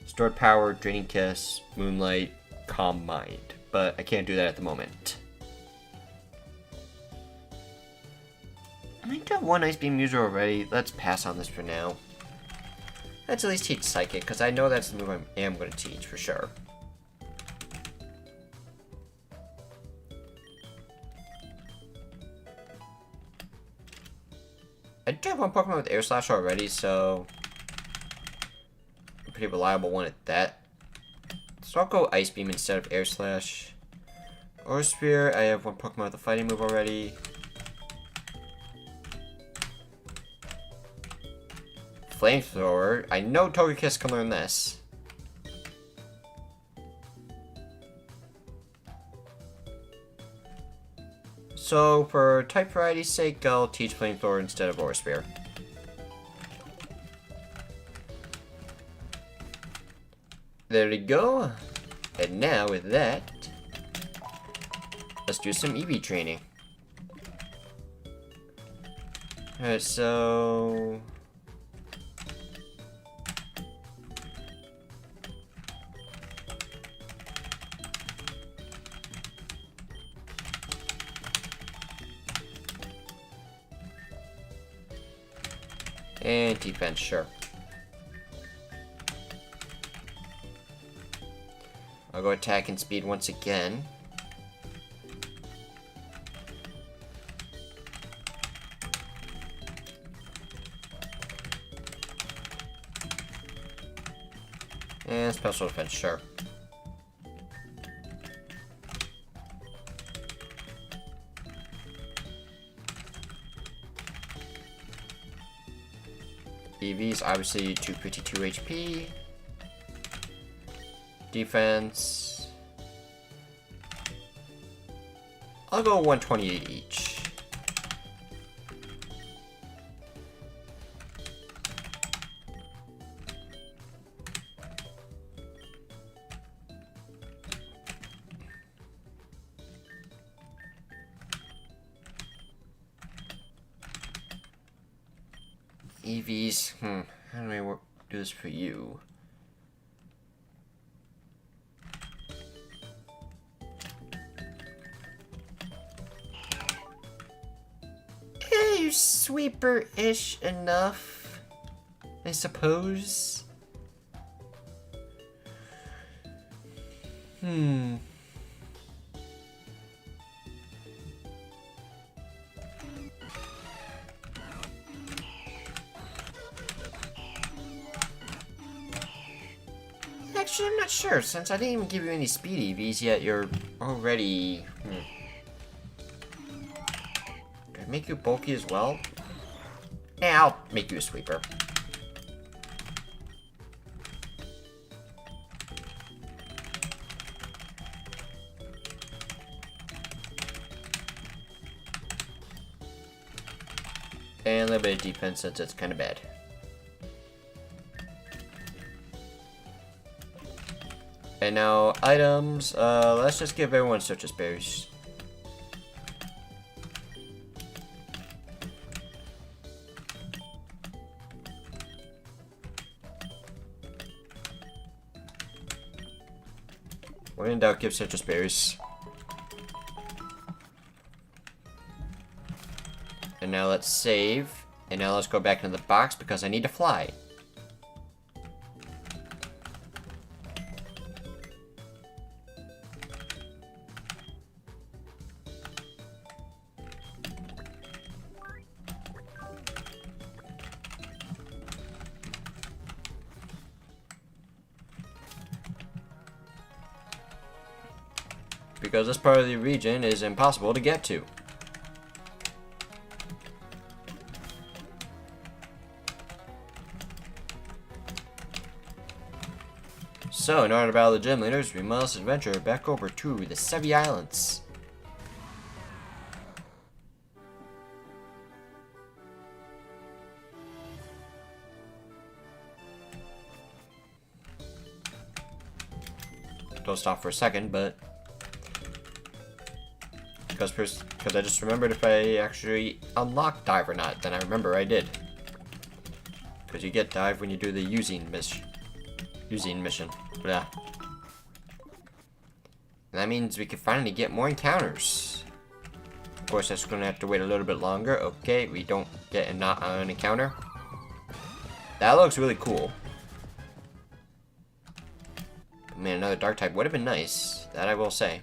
Stored Power, Draining Kiss, Moonlight, Calm Mind. But I can't do that at the moment. I might have one Ice Beam user already. Let's pass on this for now. Let's at least teach Psychic, because I know that's the move I am going to teach, for sure. I do have one Pokemon with Air Slash already, so... a pretty reliable one at that. So I'll go Ice Beam instead of Air Slash. Aura Sphere, I have one Pokemon with a fighting move already. Flamethrower, I know Togekiss can learn this. So, for type variety's sake, I'll teach Flamethrower instead of Aura Sphere. There we go. And now, with that, let's do some EV training. Alright, so... and defense, sure. I'll go attack and speed once again. And special defense, sure. EV's obviously 252 HP. Defense. I'll go 128 each. EVs, how do I do this for you? You're sweeper-ish enough, I suppose. Actually, I'm not sure, since I didn't even give you any speed EVs yet, you're already... Do I make you bulky as well? Yeah, I'll make you a sweeper. little bit of defense since it's kind of bad. And now, items. Let's just give everyone citrus berries. When in doubt, give citrus berries. And now let's save. And now let's go back into the box because I need to fly. Because this part of the region is impossible to get to. So, in order to battle the gym leaders, we must adventure back over to the Sevi Islands. Don't stop for a second, but because I just remembered if I actually unlocked dive or not. Then I remember I did. Because you get dive when you do the using mission. Yeah. And that means we can finally get more encounters. Of course, that's going to have to wait a little bit longer. Okay, we don't get an encounter. That looks really cool. Man, another dark type would have been nice. That I will say.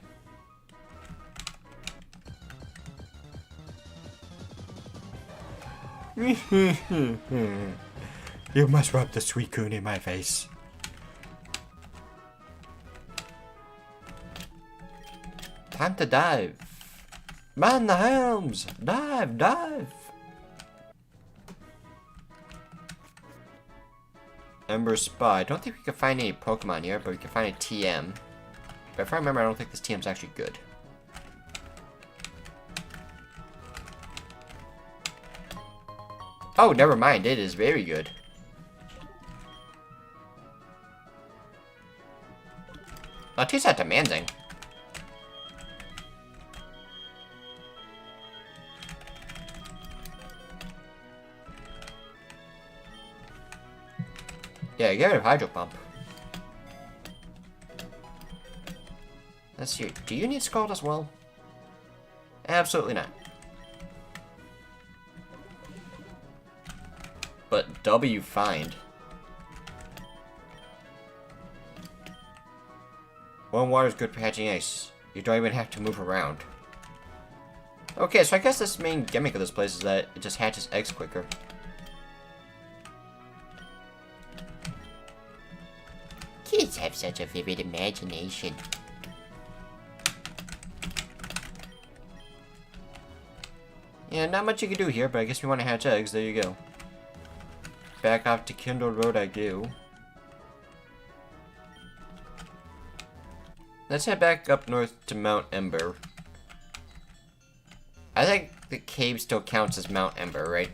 You must rub the sweet coon in my face. Time to dive. Man the helms! Dive, dive! Ember Spa. I don't think we can find any Pokemon here, but we can find a TM. But if I remember, I don't think this TM's actually good. Oh, never mind. It is very good. Not too that demanding. Yeah, get rid of Hydro Pump. Let's see. Do you need Scald as well? Absolutely not. But W find. Warm water is good for hatching eggs. You don't even have to move around. Okay, so I guess this main gimmick of this place is that it just hatches eggs quicker. Kids have such a vivid imagination. Yeah, not much you can do here, but I guess we want to hatch eggs. There you go. Back off to Kindled Road I do. Let's head back up north to Mount Ember. I think the cave still counts as Mount Ember, right?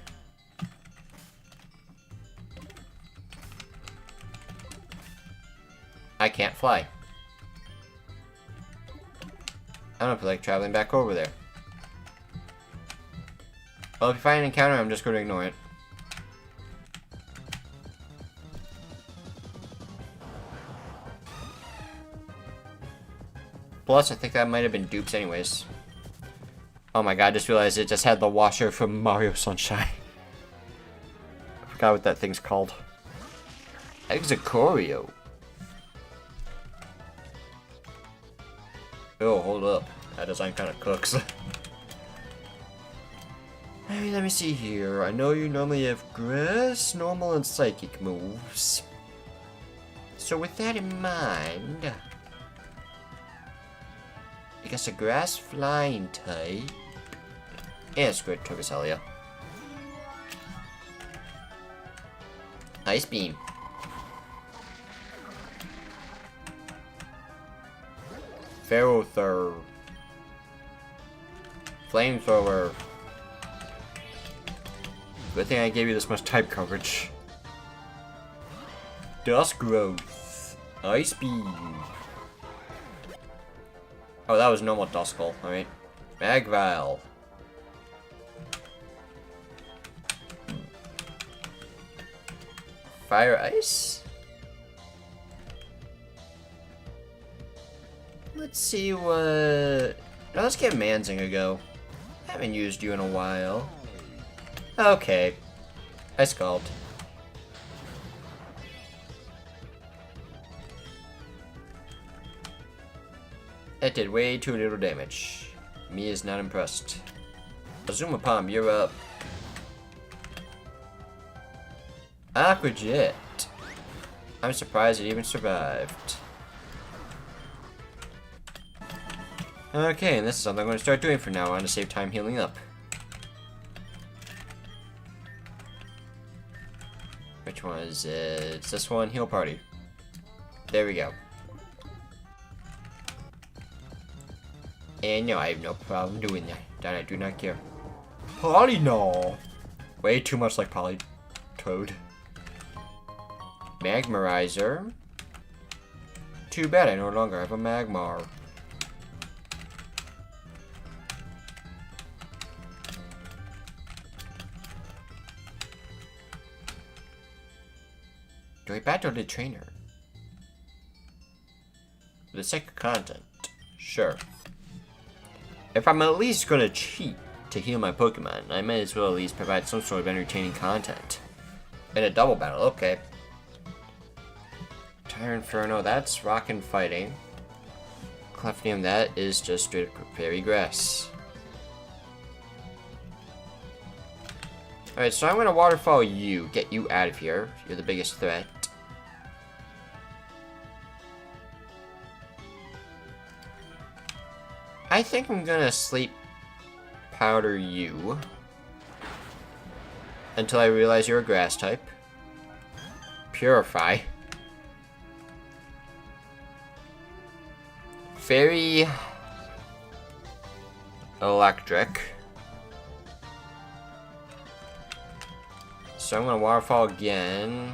I can't fly. I don't feel like traveling back over there. Well, if you find an encounter, I'm just going to ignore it. Plus, I think that might have been dupes anyways. Oh my god, I just realized it just had the washer from Mario Sunshine. I forgot what that thing's called. Execorio. Oh, hold up. That design kind of cooks. Hey, let me see here. I know you normally have grass, normal, and psychic moves. So with that in mind, I guess a grass flying type. And Squid Turbisalia. Ice Beam. Ferrothur. Flamethrower. Good thing I gave you this much type coverage. Dust growth. Ice beam. Oh, that was normal Duskull. Alright. Magvile. Fire ice? Let's see what... Now let's get Manzing a go. Haven't used you in a while. Okay. Ice Scald. That did way too little damage. Me is not impressed. Azumapalm, you're up. Aqua Jet. I'm surprised it even survived. Okay, and this is something I'm going to start doing from now on to save time healing up. Which one is it? It's this one, Heal Party. There we go. And no, I have no problem doing that. That I do not care. Polyno! Way too much like Toad. Magmarizer. Too bad I no longer have a Magmar. Do I battle the trainer? For the sake of content, sure. If I'm at least gonna cheat to heal my Pokemon, I might as well at least provide some sort of entertaining content. In a double battle, okay. Tire Inferno, that's rockin' fighting. Clefnium, that is just straight up fairy grass. Alright, so I'm gonna waterfall you, get you out of here. You're the biggest threat. I think I'm gonna sleep powder you until I realize you're a grass type. Purify. Fairy Electric. So I'm gonna waterfall again.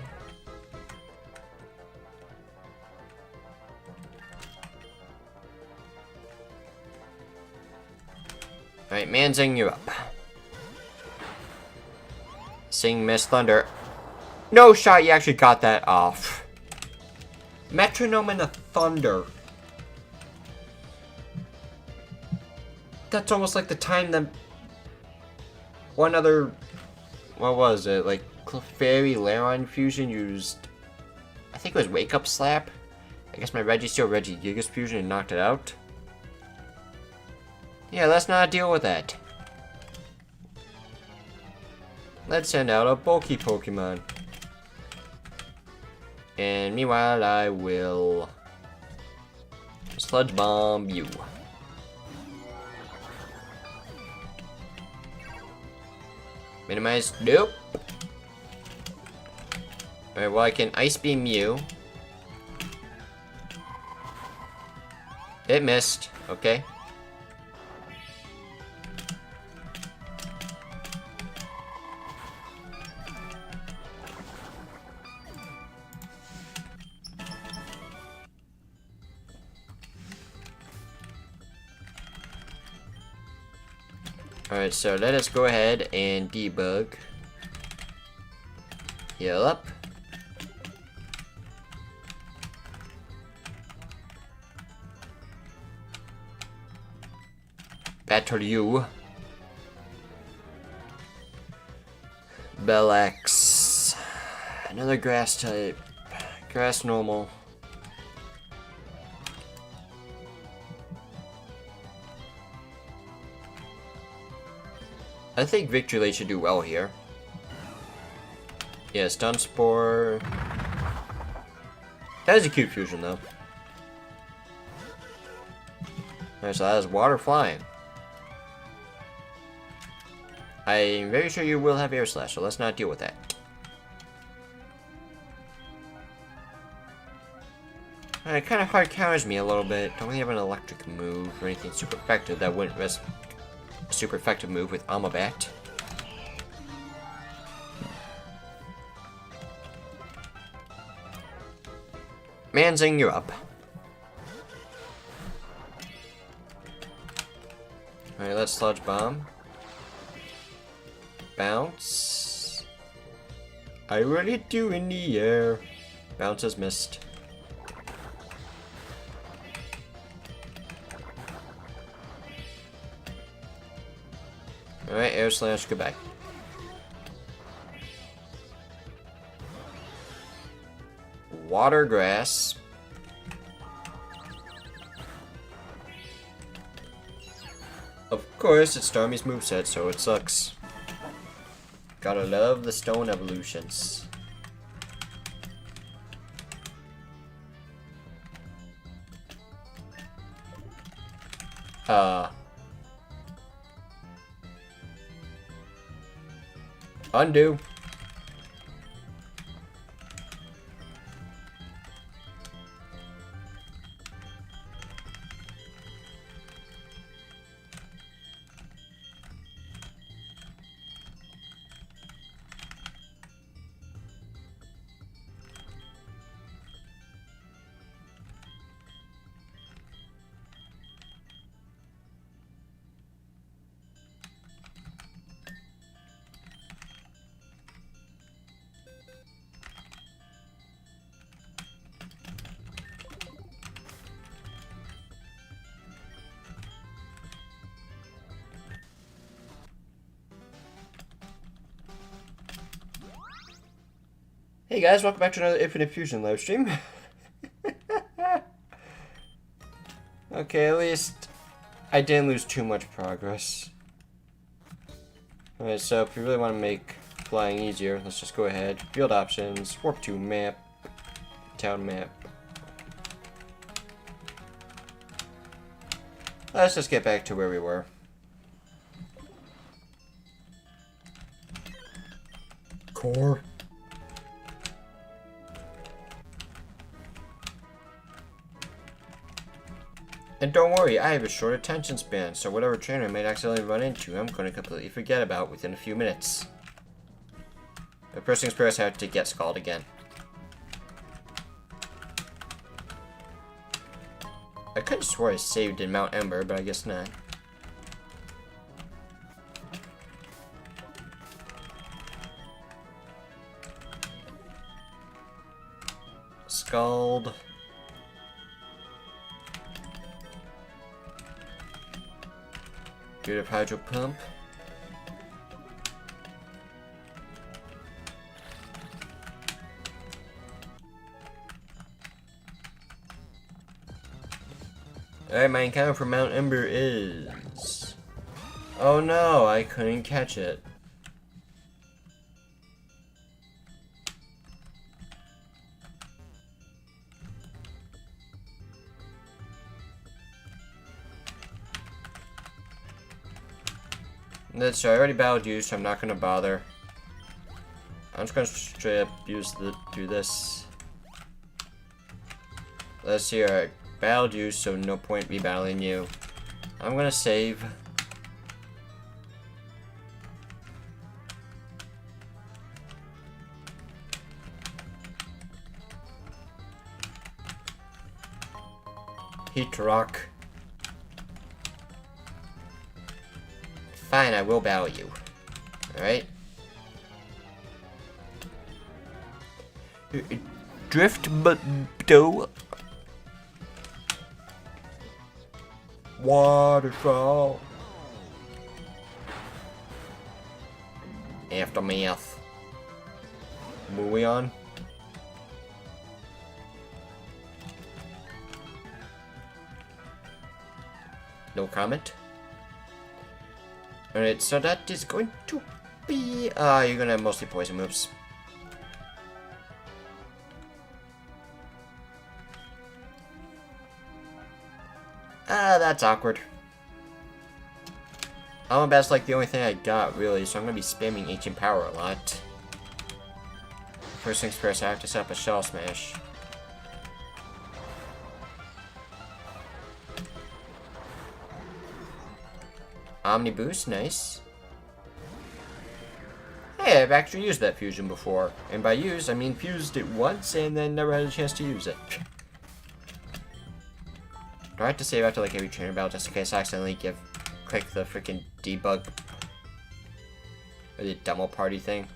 Alright, Manzing, you're up. Sing Miss Thunder. No shot, you actually got that off. Metronome and a Thunder. That's almost like the time that one other, what was it, like Clefairy Lairon fusion used, I think it was Wake Up Slap. I guess my Registeel Regigigas fusion and knocked it out. Yeah, let's not deal with that. Let's send out a bulky Pokemon. And meanwhile, I will Sludge Bomb you. Minimize, nope. Alright, well I can Ice Beam you. It missed, okay. Alright, so let us go ahead and debug. Heal up. Battle you. Bellax. Another grass type. Grass normal. I think Victreelate should do well here. Yeah, Stun Spore. That is a cute fusion, though. Alright, so that is Water Flying. I'm very sure you will have Air Slash, so let's not deal with that. It kind of hard counters me a little bit. Don't really have an electric move or anything super effective that wouldn't risk a super effective move with Amabat. Manzing, you're up. Alright, let's sludge bomb. Bounce. I will hit you in the air. Bounce is missed. Alright, air slash, goodbye. Water grass. Of course, it's Starmie's moveset, so it sucks. Gotta love the stone evolutions. Undo. Hey guys, welcome back to another Infinite Fusion live stream. Okay, at least I didn't lose too much progress. Alright, so if you really want to make flying easier, let's just go ahead. Field options, warp to map, town map. Let's just get back to where we were. Core. And don't worry, I have a short attention span, so whatever trainer I might accidentally run into, I'm going to completely forget about within a few minutes. But first things first, I have to get Scald again. I could have swore I saved in Mount Ember, but I guess not. Scald. Get a hydro pump. Alright, my encounter for Mount Ember is... Oh no, I couldn't catch it. That's so I already battled you, so I'm not gonna bother. I'm just gonna straight up do this. Let's see, I battled you, so no point me battling you. I'm gonna save. Heat rock. Fine, I will battle you. Alright? Drift but do waterfall. Aftermath. Moving on. No comment. Alright, so that is going to be... you're gonna have mostly poison moves. That's awkward. That's like the only thing I got, really, so I'm gonna be spamming Ancient Power a lot. First things first, I have to set up a Shell Smash. Omni Boost, nice. Hey, I've actually used that fusion before. And by used, I mean fused it once and then never had a chance to use it. Do I have to save after like every trainer battle just in case I accidentally click the freaking debug or the demo party thing?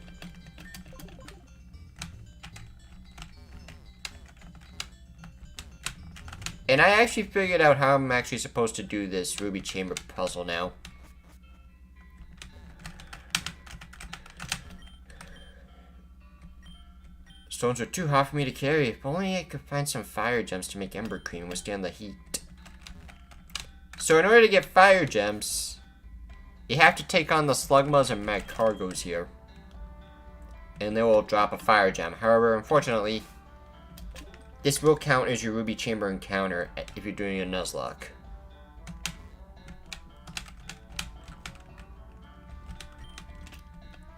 And I actually figured out how I'm actually supposed to do this ruby chamber puzzle now. Stones are too hot for me to carry. If only I could find some fire gems to make ember cream and withstand the heat. So in order to get fire gems, you have to take on the slugmas and mag cargos here. And they will drop a fire gem. However, unfortunately, this will count as your ruby chamber encounter if you're doing a Nuzlocke.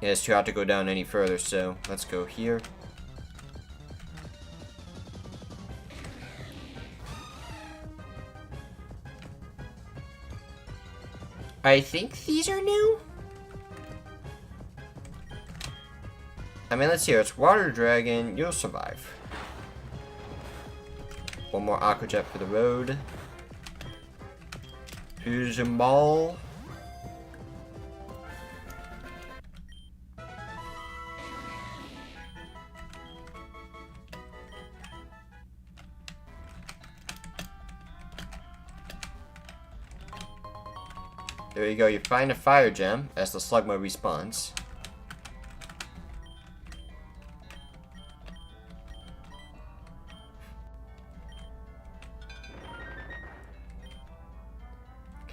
Yeah, it's too hot to go down any further, so let's go here. I think these are new? I mean, let's see here. It's Water Dragon. You'll survive. One more Aqua Jet for the road. Fusion Ball. There you go, you find a fire gem as the slugma respawns.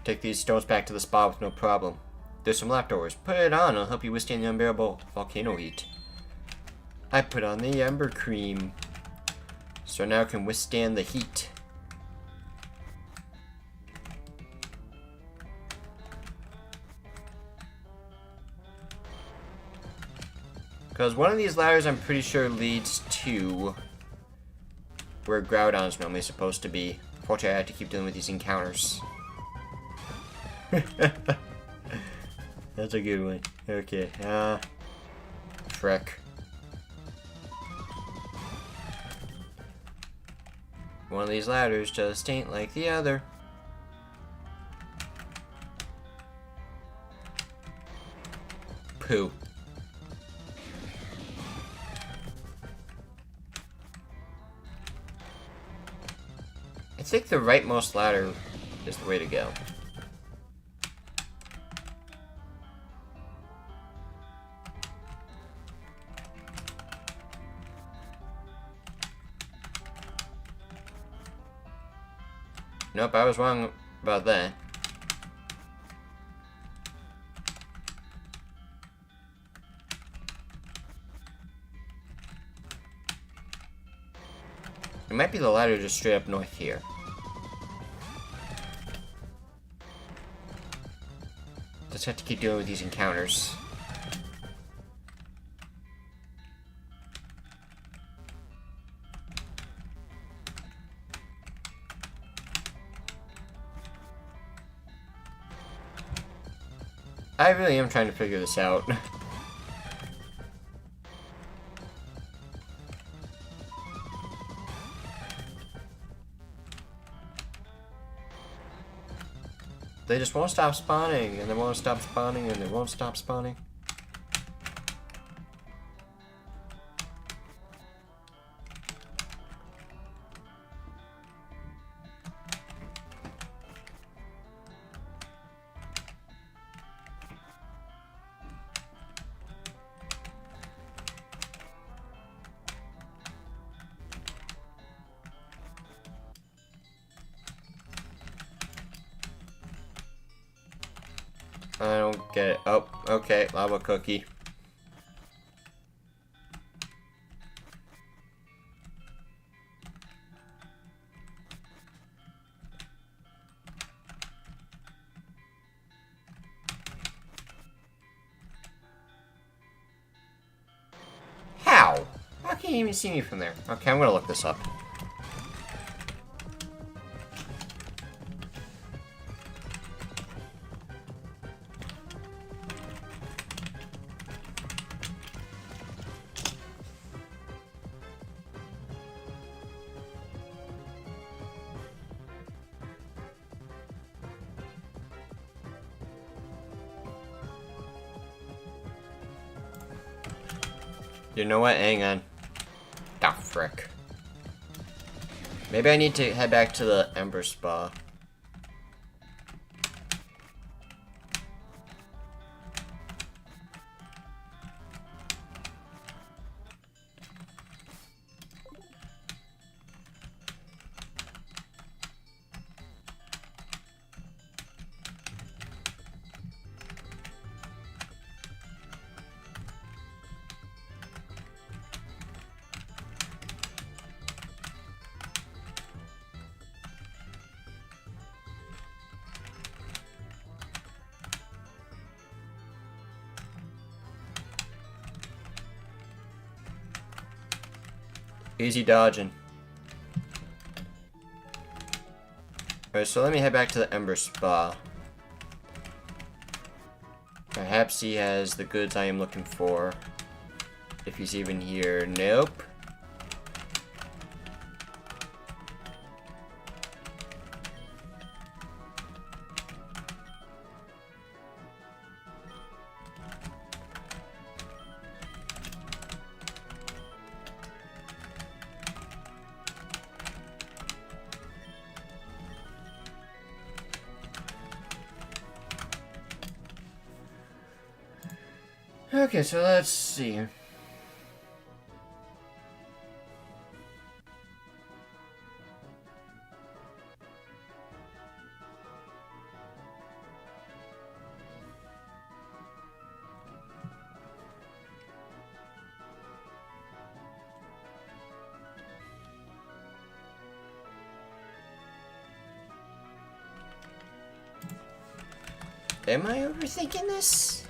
Take these stones back to the spa with no problem. There's some leftovers. Put it on, it'll help you withstand the unbearable volcano heat. I put on the ember cream, so now it can withstand the heat. Because one of these ladders, I'm pretty sure, leads to where Groudon's normally supposed to be. Unfortunately, I have to keep dealing with these encounters. That's a good one. Okay, frick. One of these ladders just ain't like the other. Pooh. I think the rightmost ladder is the way to go. Nope, I was wrong about that. It might be the ladder just straight up north here. Just have to keep dealing with these encounters. I really am trying to figure this out. They just won't stop spawning, and they won't stop spawning, and they won't stop spawning. I don't get it. Oh, okay, lava cookie. How? How can you even see me from there? Okay, I'm gonna look this up. You know what? Hang on. Ah, frick. Maybe I need to head back to the Ember Spa. Easy dodging. Alright, so let me head back to the Ember Spa. Perhaps he has the goods I am looking for. If he's even here. Nope. Okay, so let's see. Am I overthinking this?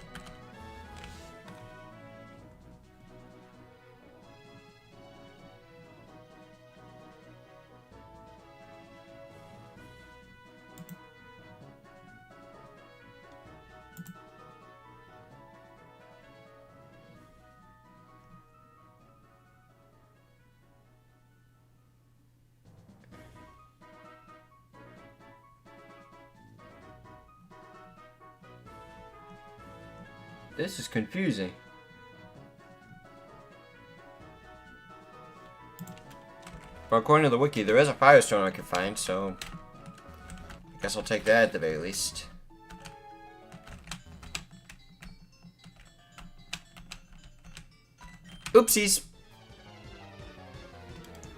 This is confusing. But according to the wiki, there is a firestone I can find, so I guess I'll take that at the very least. Oopsies!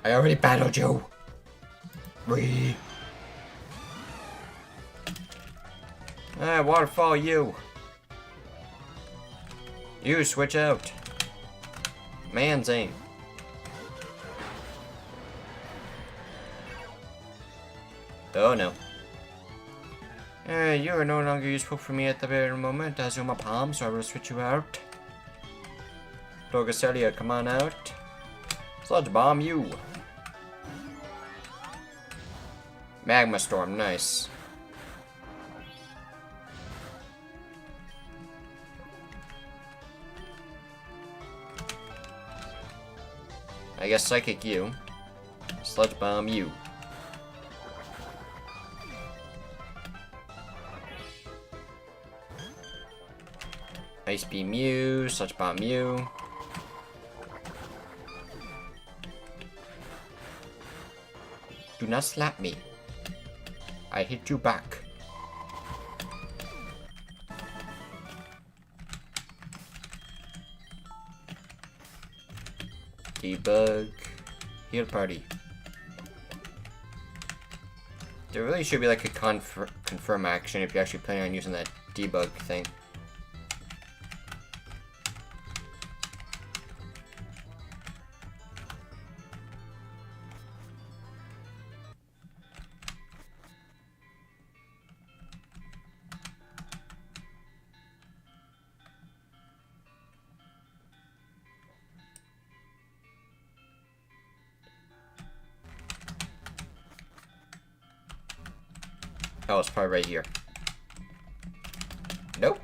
I already battled you. Wee. Waterfall, you. You switch out. Man's aim. Oh no. You are no longer useful for me at the very moment, as you're my palm, so I will switch you out. Dorgacelia, come on out. Sludge bomb you. Magma storm, nice. I guess psychic you. Sludge bomb you. Ice beam you. Sludge bomb you. Do not slap me. I hit you back. Debug. Heal party. There really should be like a confirm action if you're actually planning on using that debug thing. Oh, it's probably right here. Nope.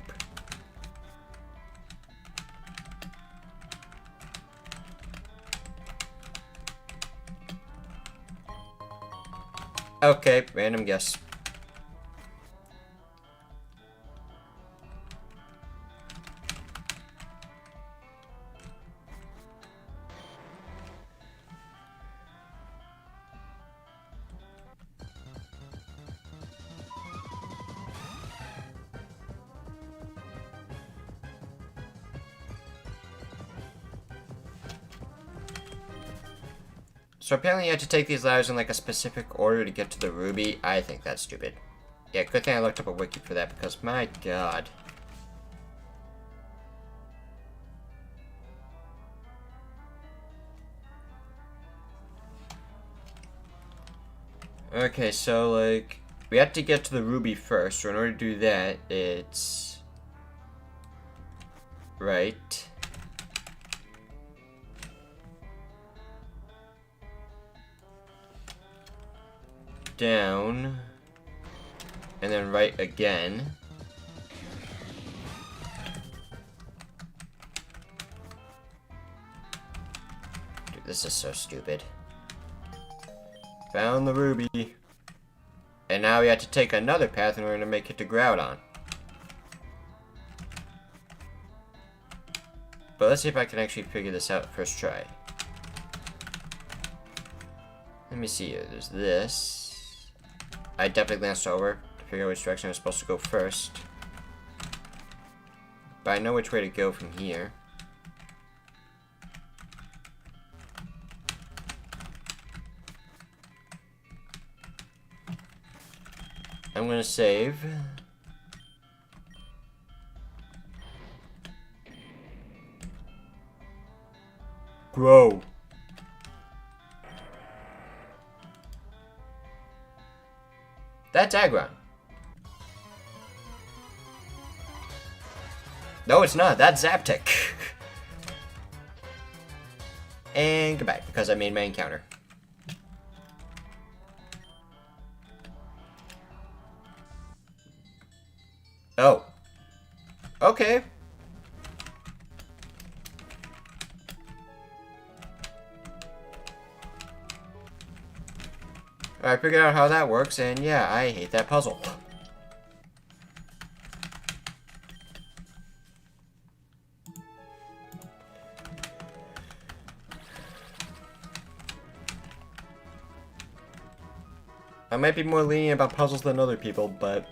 Okay, random guess. So apparently you had to take these ladders in like a specific order to get to the ruby. I think that's stupid. Yeah, good thing I looked up a wiki for that because my god. Okay, so like we have to get to the ruby first. So in order to do that, it's right. Down. And then right again. Dude, this is so stupid. Found the ruby. And now we have to take another path in order to make it to Groudon. But let's see if I can actually figure this out first try. Let me see here. There's this. I definitely glanced over to figure out which direction I'm supposed to go first. But I know which way to go from here. I'm gonna save. Grow. That's Aggron. No, it's not. That's Zaptec. And goodbye, because I made my encounter. Oh. Okay. I figured out how that works, and yeah, I hate that puzzle. I might be more lenient about puzzles than other people, but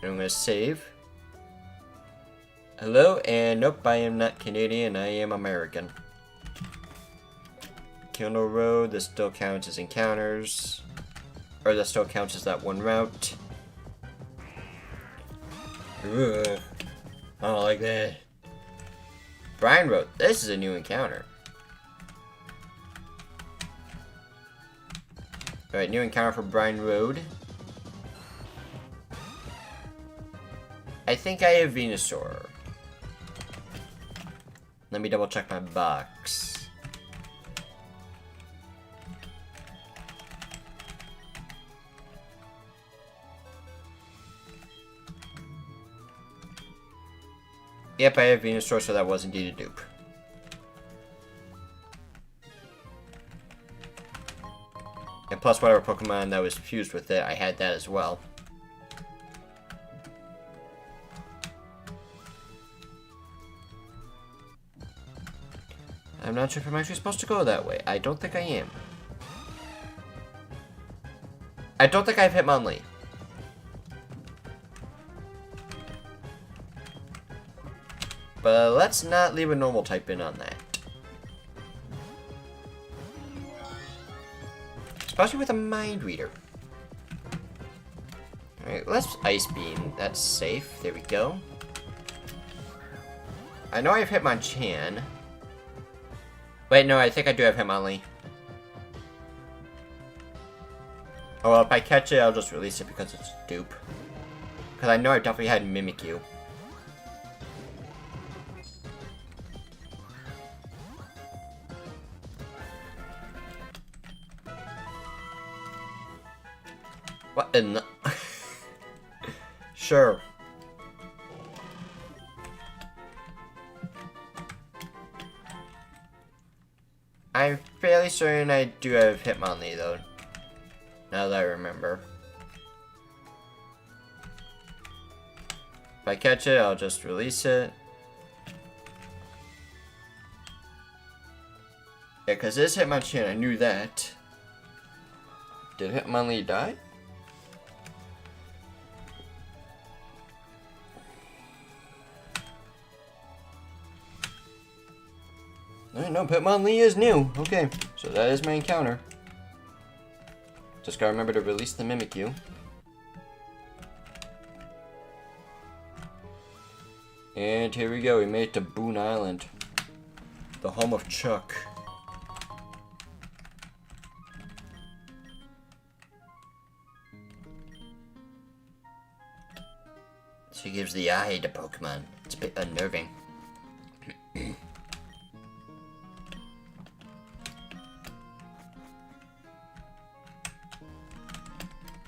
I'm gonna save. Hello, and nope, I am not Canadian, I am American. Kyoto Road, this still counts as encounters. Or that still counts as that one route. Ugh, I don't like that. Brine Road, this is a new encounter. Alright, new encounter for Brine Road. I think I have Venusaur. Let me double check my box. Yep, I have Venusaur, so that was indeed a dupe. And plus whatever Pokemon that was fused with it, I had that as well. I'm not sure if I'm actually supposed to go that way. I don't think I am. I don't think I've hit Hitmonlee. But let's not leave a normal type in on that. Especially with a Mind Reader. Alright, let's Ice Beam. That's safe. There we go. I know I've Hitmonchan. Wait, no, I think I do have Hitmonlee. Oh, well, if I catch it, I'll just release it because it's a dupe. Because I know I definitely had Mimikyu. What in the... Sure. I'm fairly certain I do have Hitmonlee, though. Now that I remember. If I catch it, I'll just release it. Yeah, because this Hitmonchan, I knew that. Did Hitmonlee die? no, Pitmonlee is new. Okay, so that is my encounter. Just gotta remember to release the Mimikyu. And here we go, we made it to Boone Island. The home of Chuck. She gives the eye to Pokemon. It's a bit unnerving.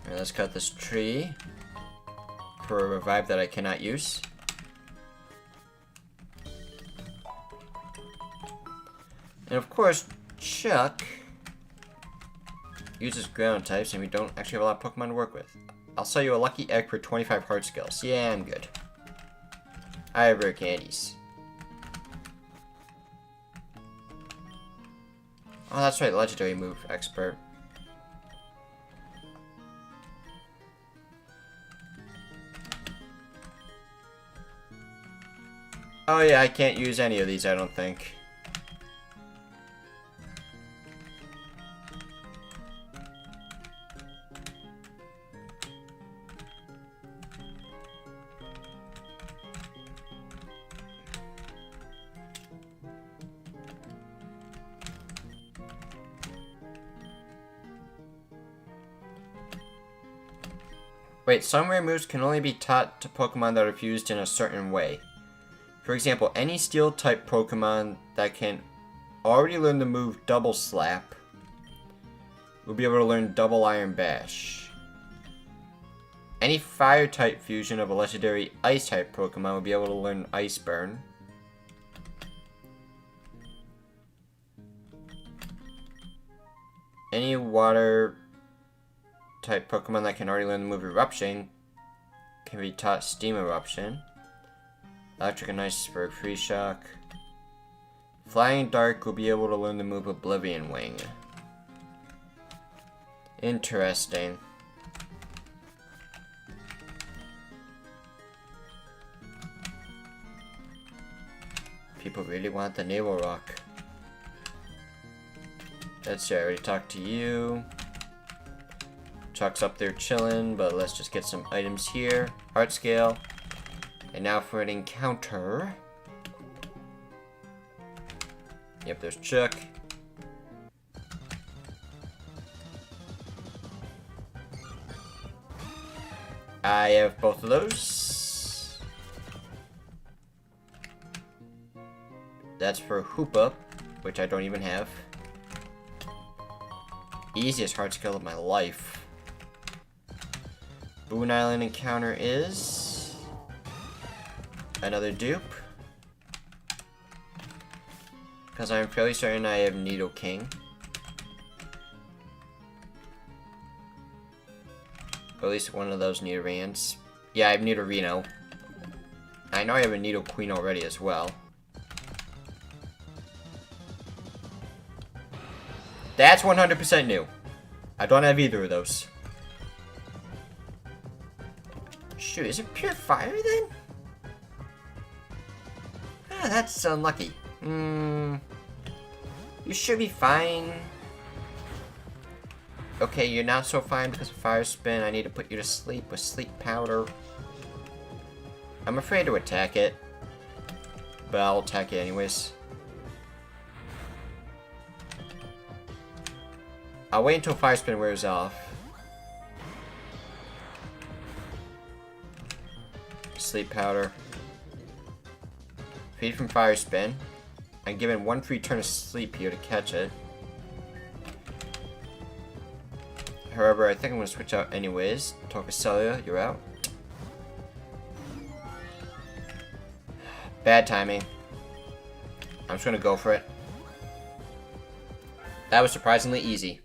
Alright, let's cut this tree for a revive that I cannot use. And of course, Chuck uses ground types, and we don't actually have a lot of Pokemon to work with. I'll sell you a lucky egg for 25 heart skills. Yeah, I'm good. I have rare candies. Oh, that's right, legendary move expert. Oh yeah, I can't use any of these, I don't think. Wait, some rare moves can only be taught to Pokemon that are fused in a certain way. For example, any Steel-type Pokemon that can already learn the move Double Slap will be able to learn Double Iron Bash. Any Fire-type fusion of a legendary Ice-type Pokemon will be able to learn Ice Burn. Any Water type Pokemon that can already learn the move Eruption can be taught Steam Eruption. Electric and Ice for Free Shock. Flying Dark will be able to learn the move Oblivion Wing. Interesting. People really want the Naval Rock. Let's see, I already talked to you. Chuck's up there chilling, but let's just get some items here. Heart scale. And now for an encounter. Yep, there's Chuck. I have both of those. That's for Hoopa, which I don't even have. Easiest heart skill of my life. Boone Island encounter is another dupe. Because I'm fairly certain I have Nidoking. Or at least one of those Nidorans. Yeah, I have Nidorino. I know I have a Nidoqueen already as well. That's 100% new. I don't have either of those. Shoot, is it pure fire then? Ah, that's unlucky. You should be fine. Okay, you're not so fine because of Fire Spin. I need to put you to sleep with Sleep Powder. I'm afraid to attack it. But I'll attack it anyways. I'll wait until Fire Spin wears off. Sleep Powder. Feed from Fire Spin. I'm given one free turn of sleep here to catch it. However, I think I'm going to switch out anyways. Tokacelia, you're out. Bad timing. I'm just going to go for it. That was surprisingly easy.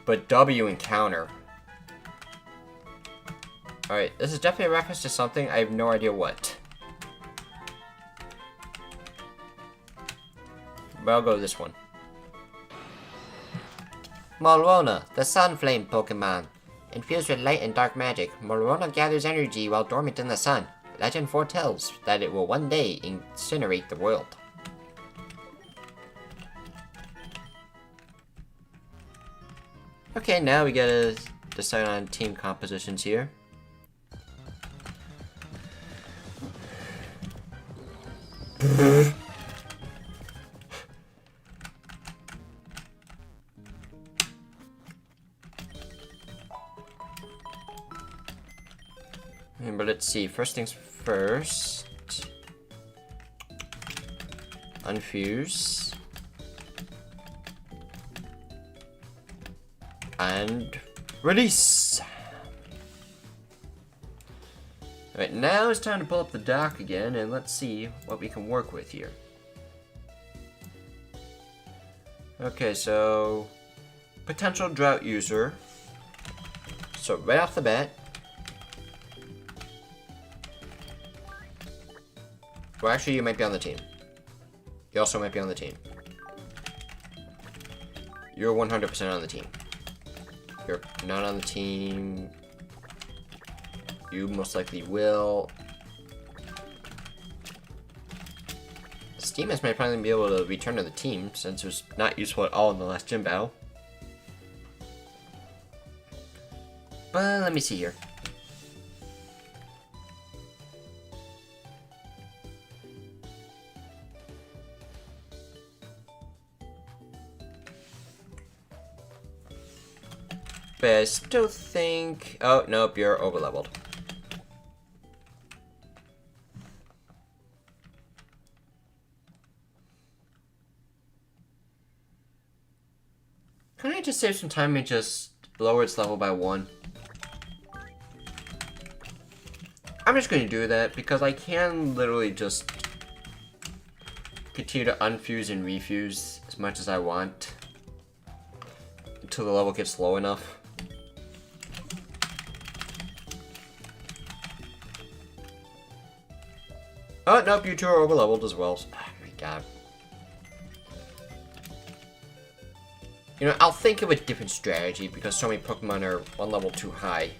But W encounter. Alright, this is definitely a reference to something. I have no idea what. But I'll go with this one. Molrona, the Sun Flame Pokemon. Infused with light and dark magic, Molrona gathers energy while dormant in the sun. legend foretells that it will one day incinerate the world. Okay, now we gotta decide on team compositions here. But let's see, first things first. Unfuse. And release! Alright, now it's time to pull up the dock again, and let's see what we can work with here. Okay, so potential drought user. So right off the bat, well, actually, you might be on the team. You also might be on the team. You're 100% on the team. You're not on the team. You most likely will. Steamus might probably be able to return to the team since it was not useful at all in the last gym battle. But let me see here. But I still think... Oh, nope, you're overleveled. Couldn't I just save some time and just lower its level by 1? I'm just going to do that because I can literally just continue to unfuse and refuse as much as I want until the level gets low enough. Oh, nope, you two are overleveled as well. Oh my god. You know, I'll think of a different strategy because so many Pokemon are one level too high.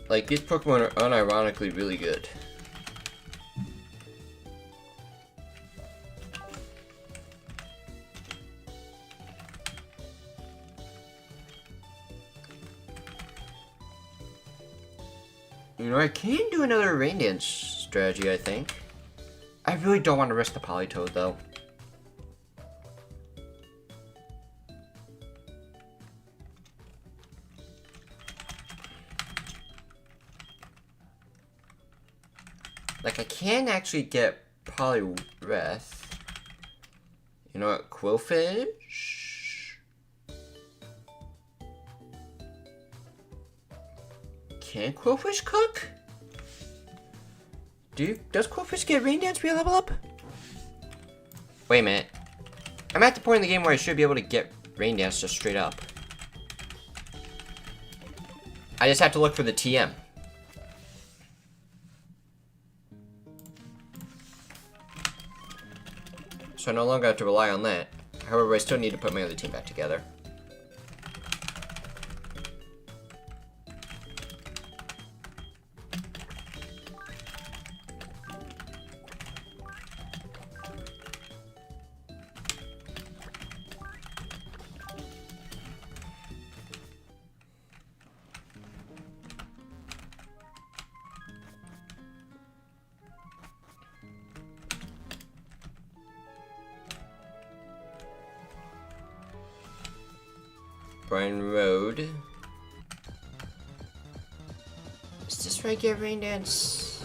Like, these Pokemon are unironically really good. You know, I can do another Rain Dance strategy, I think. I really don't want to risk the Politoed, though. Like, I can actually get Poliwrath. You know what? Quillfish? Can Quillfish cook? Does Quillfish get Rain Dance re-level up? Wait a minute. I'm at the point in the game where I should be able to get Rain Dance just straight up. I just have to look for the TM. So I no longer have to rely on that. However, I still need to put my other team back together. Bryan Road. Is this where I get Rain Dance?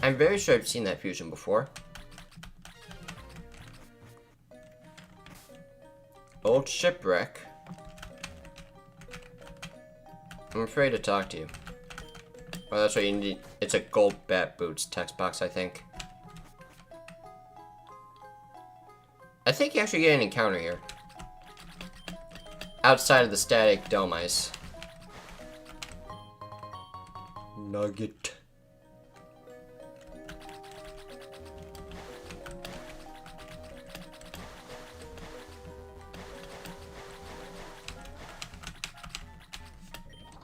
I'm very sure I've seen that fusion before. Old Shipwreck. I'm afraid to talk to you. Well, that's what you need. It's a gold bat boots text box, I think. I think you actually get an encounter here. Outside of the static dome ice. nugget.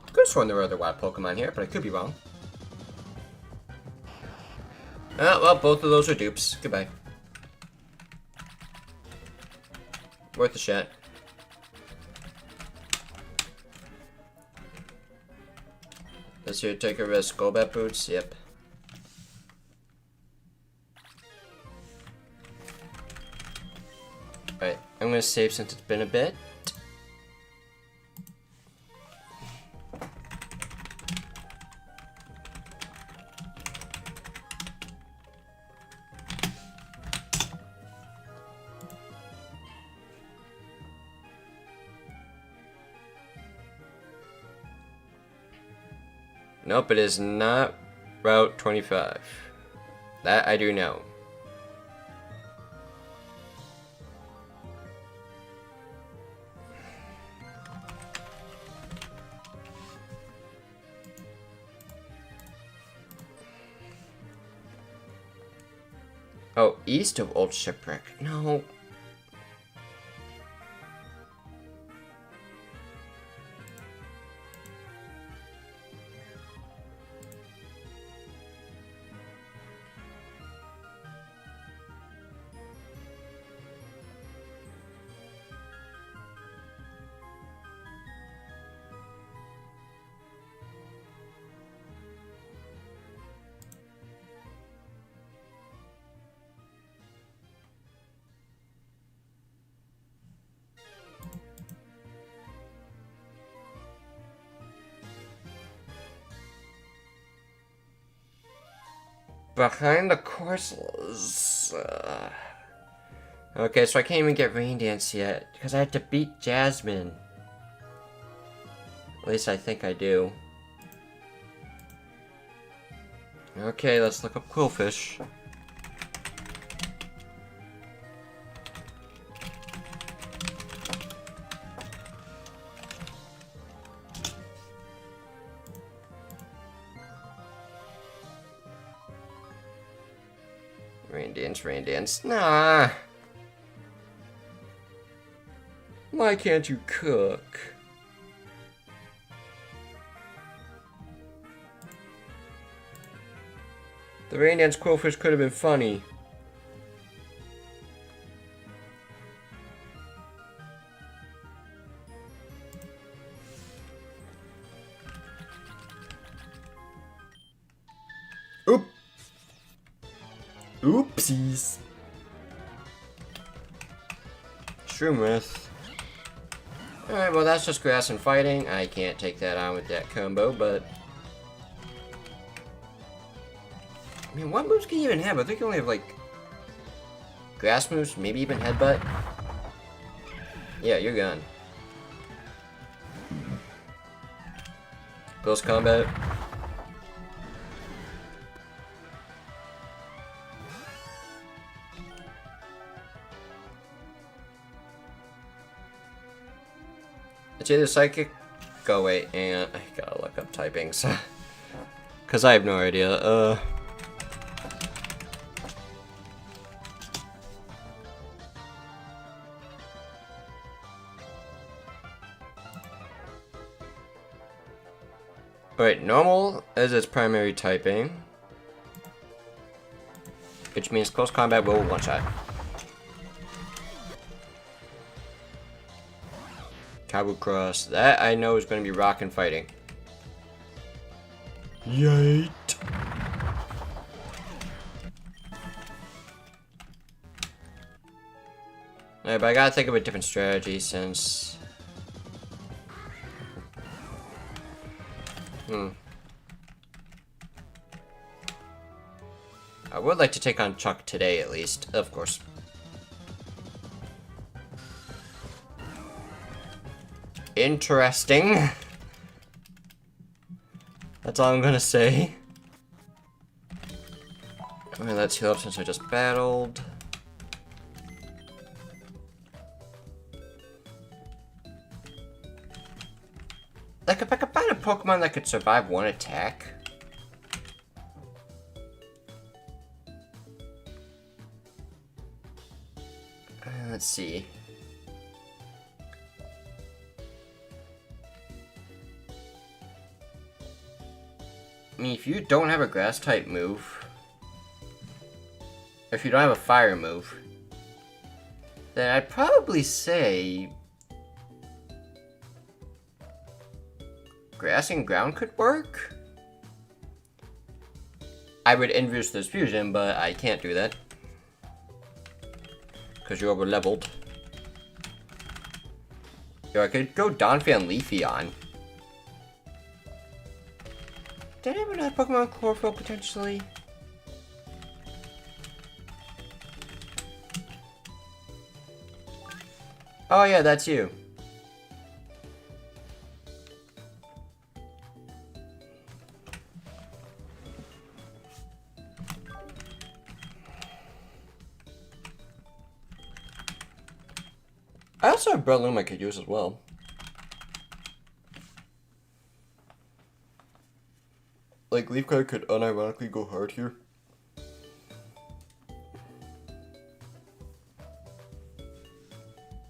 Could have sworn there were other wild Pokemon here, but I could be wrong. Oh, well, both of those are dupes. Goodbye. Worth a shot. Let's here take a risk. Golbat boots? Yep. Alright, I'm gonna save since it's been a bit. Nope, it is not Route 25. That I do know. Oh, east of Old Shipwreck. No. Behind the courses. Okay, so I can't even get Rain Dance yet because I had to beat Jasmine. At least I think I do. Okay, let's look up Quillfish. Rain Dance. Nah. Why can't you cook? The Rain Dance Quillfish could have been funny. Oop. Oopsies. Shroomwrath. Alright, well that's just grass and fighting. I can't take that on with that combo, but... I mean, what moves can you even have? I think you only have, like... grass moves, maybe even headbutt. Yeah, you're gone. Close combat. It's either psychic. Go wait, and I gotta look up typings, cause I have no idea. Alright, normal is its primary typing, which means close combat will one shot. Cross. That I know is going to be rock and fighting. Yate. Alright, but I gotta think of a different strategy since... I would like to take on Chuck today, at least. Of course. Interesting. That's all I'm gonna say. Alright, let's heal up since I just battled. Like, if I could find a Pokemon that could survive one attack, Let's see. I mean, if you don't have a grass type move, if you don't have a fire move, then I'd probably say grass and ground could work. I would introduce this fusion, but I can't do that because you're over leveled. Yo, I could go Donphan Leafy on. Did I have another Pokemon Chlorophyll potentially? Oh yeah, that's you. I also have Breloom I could use as well. Like, Leaf Card could unironically go hard here.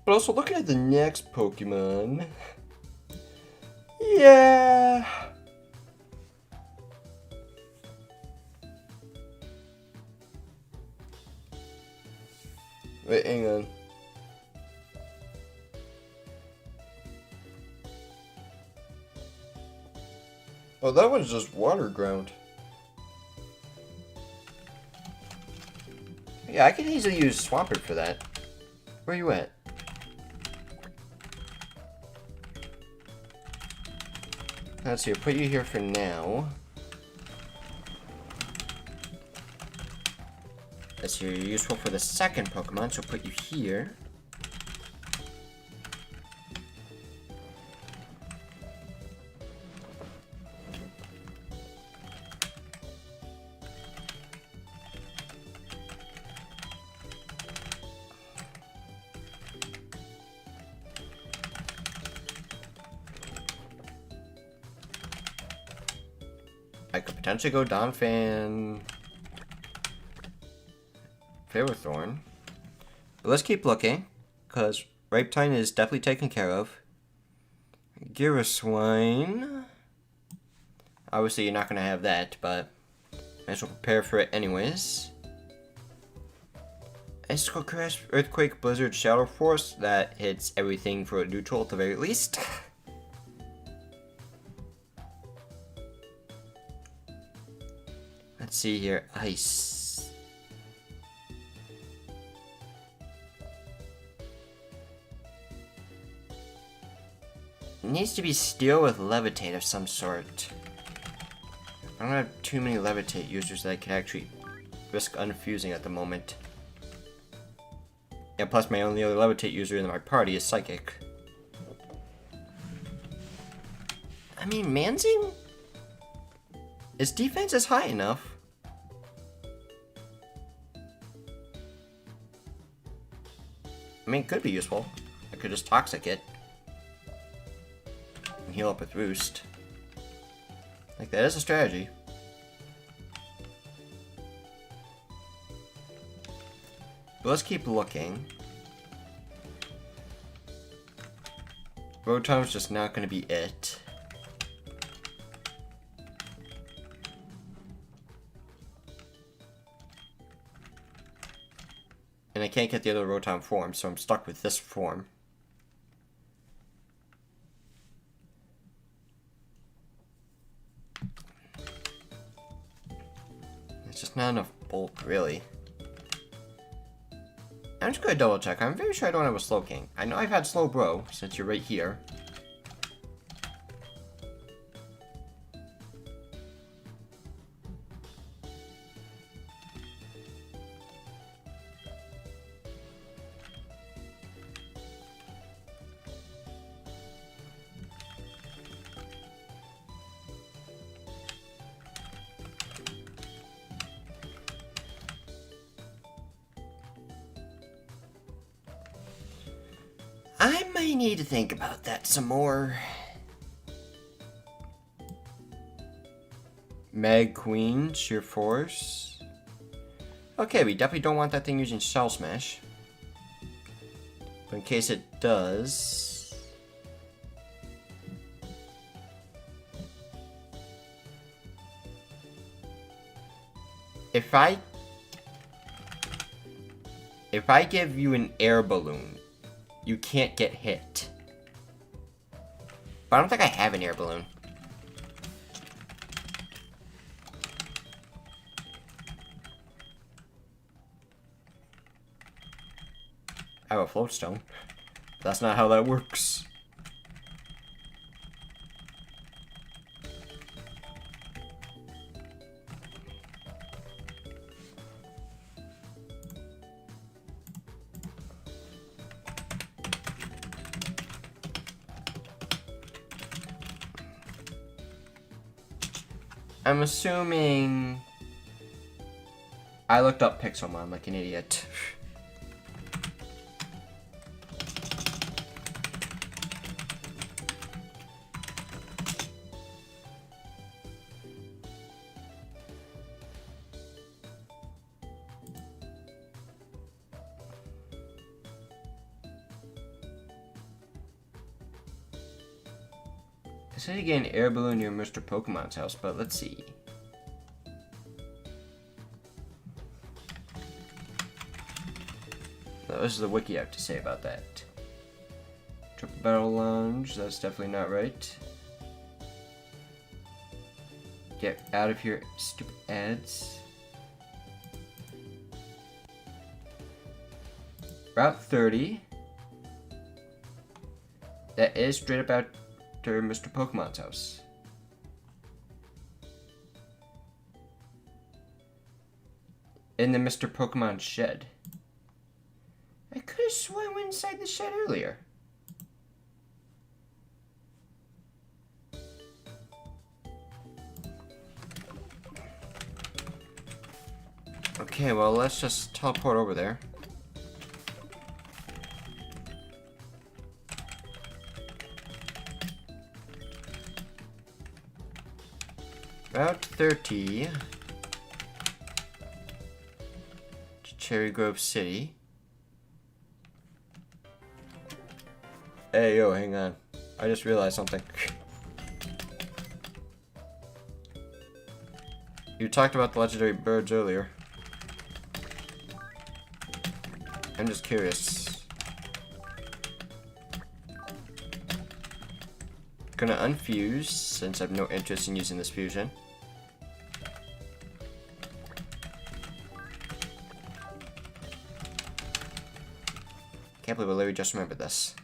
But also, looking at the next Pokemon... Yeah... Wait, hang on. Oh, that one's just water ground. Yeah, I could easily use Swampert for that. Where you at? Let's see, I'll put you here for now. Let's see, you're useful for the second Pokemon, so I'll put you here. I could potentially go Donphan Ferrothorn. But let's keep looking, because Riptide is definitely taken care of. Giraswine. Obviously, you're not going to have that, but might as well prepare for it anyways. Icicle Crash, Earthquake, Blizzard, Shadow Force. That hits everything for a neutral at the very least. Let's see here. Ice. It needs to be Steel with Levitate of some sort. I don't have too many Levitate users that I can actually risk unfusing at the moment. Yeah, plus my only other Levitate user in my party is Psychic. I mean, Manzing? Its defense is high enough. I mean, it could be useful. I could just Toxic it. And heal up with Roost. Like, that is a strategy. But let's keep looking. Rotom's just not going to be it. And I can't get the other Rotom form, so I'm stuck with this form. It's just not enough bulk, really. I'm just gonna double check. I'm very sure I don't have a Slowking. I know I've had Slowbro, since you're right here. I might need to think about that some more. Mag Queen, Sheer Force. Okay, we definitely don't want that thing using Shell Smash. But in case it does... If I give you an air balloon, you can't get hit. But I don't think I have an air balloon. I have a float stone. That's not how that works. I'm assuming... I looked up Pixelmon like an idiot. I said you get an air balloon near Mr. Pokemon's house, but let's see. Now, this is the wiki I have to say about that. Triple Battle Lounge, that's definitely not right. Get out of here, stupid ads. Route 30. That is straight up out to Mr. Pokemon's house. In the Mr. Pokemon shed. I could have sworn I went inside the shed earlier. Okay, well, let's just teleport over there. Route 30 to Cherry Grove City. Hey, yo, hang on. I just realized something. You talked about the legendary birds earlier. I'm just curious. Gonna unfuse, since I have no interest in using this fusion. Can't believe I literally just remembered this.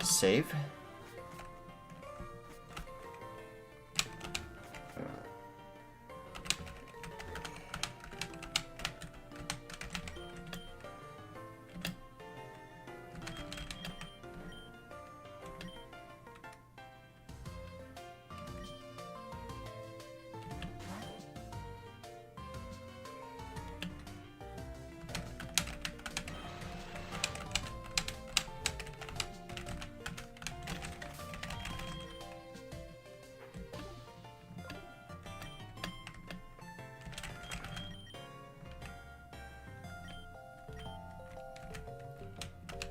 Save.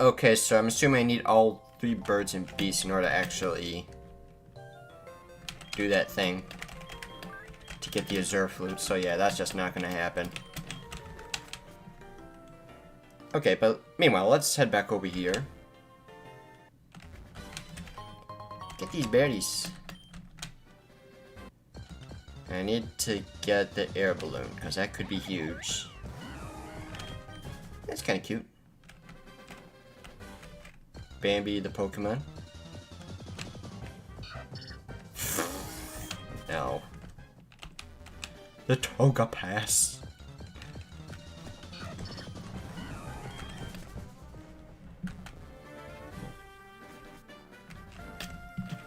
Okay, so I'm assuming I need all 3 birds and beasts in order to actually do that thing to get the Azure Flute. So yeah, that's just not gonna happen. Okay, but meanwhile, let's head back over here. Get these berries. I need to get the air balloon, because that could be huge. That's kind of cute. Bambi the Pokemon. No. The Toga Pass.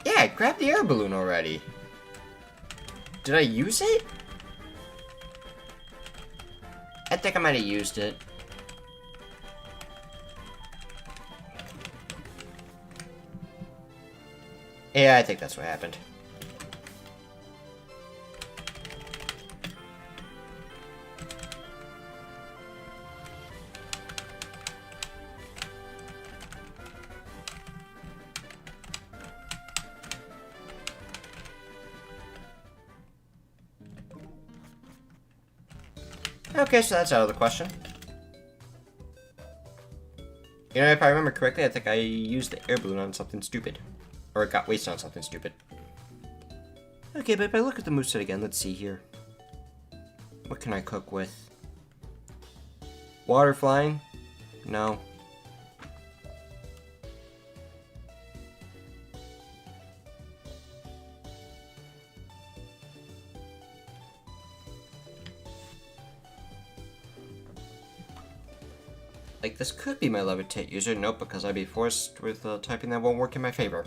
Yeah, grab the air balloon already. Did I use it? I think I might have used it. Yeah, I think that's what happened. Okay, so that's out of the question. You know, if I remember correctly, I think I used the air balloon on something stupid. Or it got wasted on something stupid. Okay, but if I look at the moveset again, let's see here. What can I cook with? Water flying? No. Like, this could be my levitate user. Nope, because I'd be forced with typing that won't work in my favor.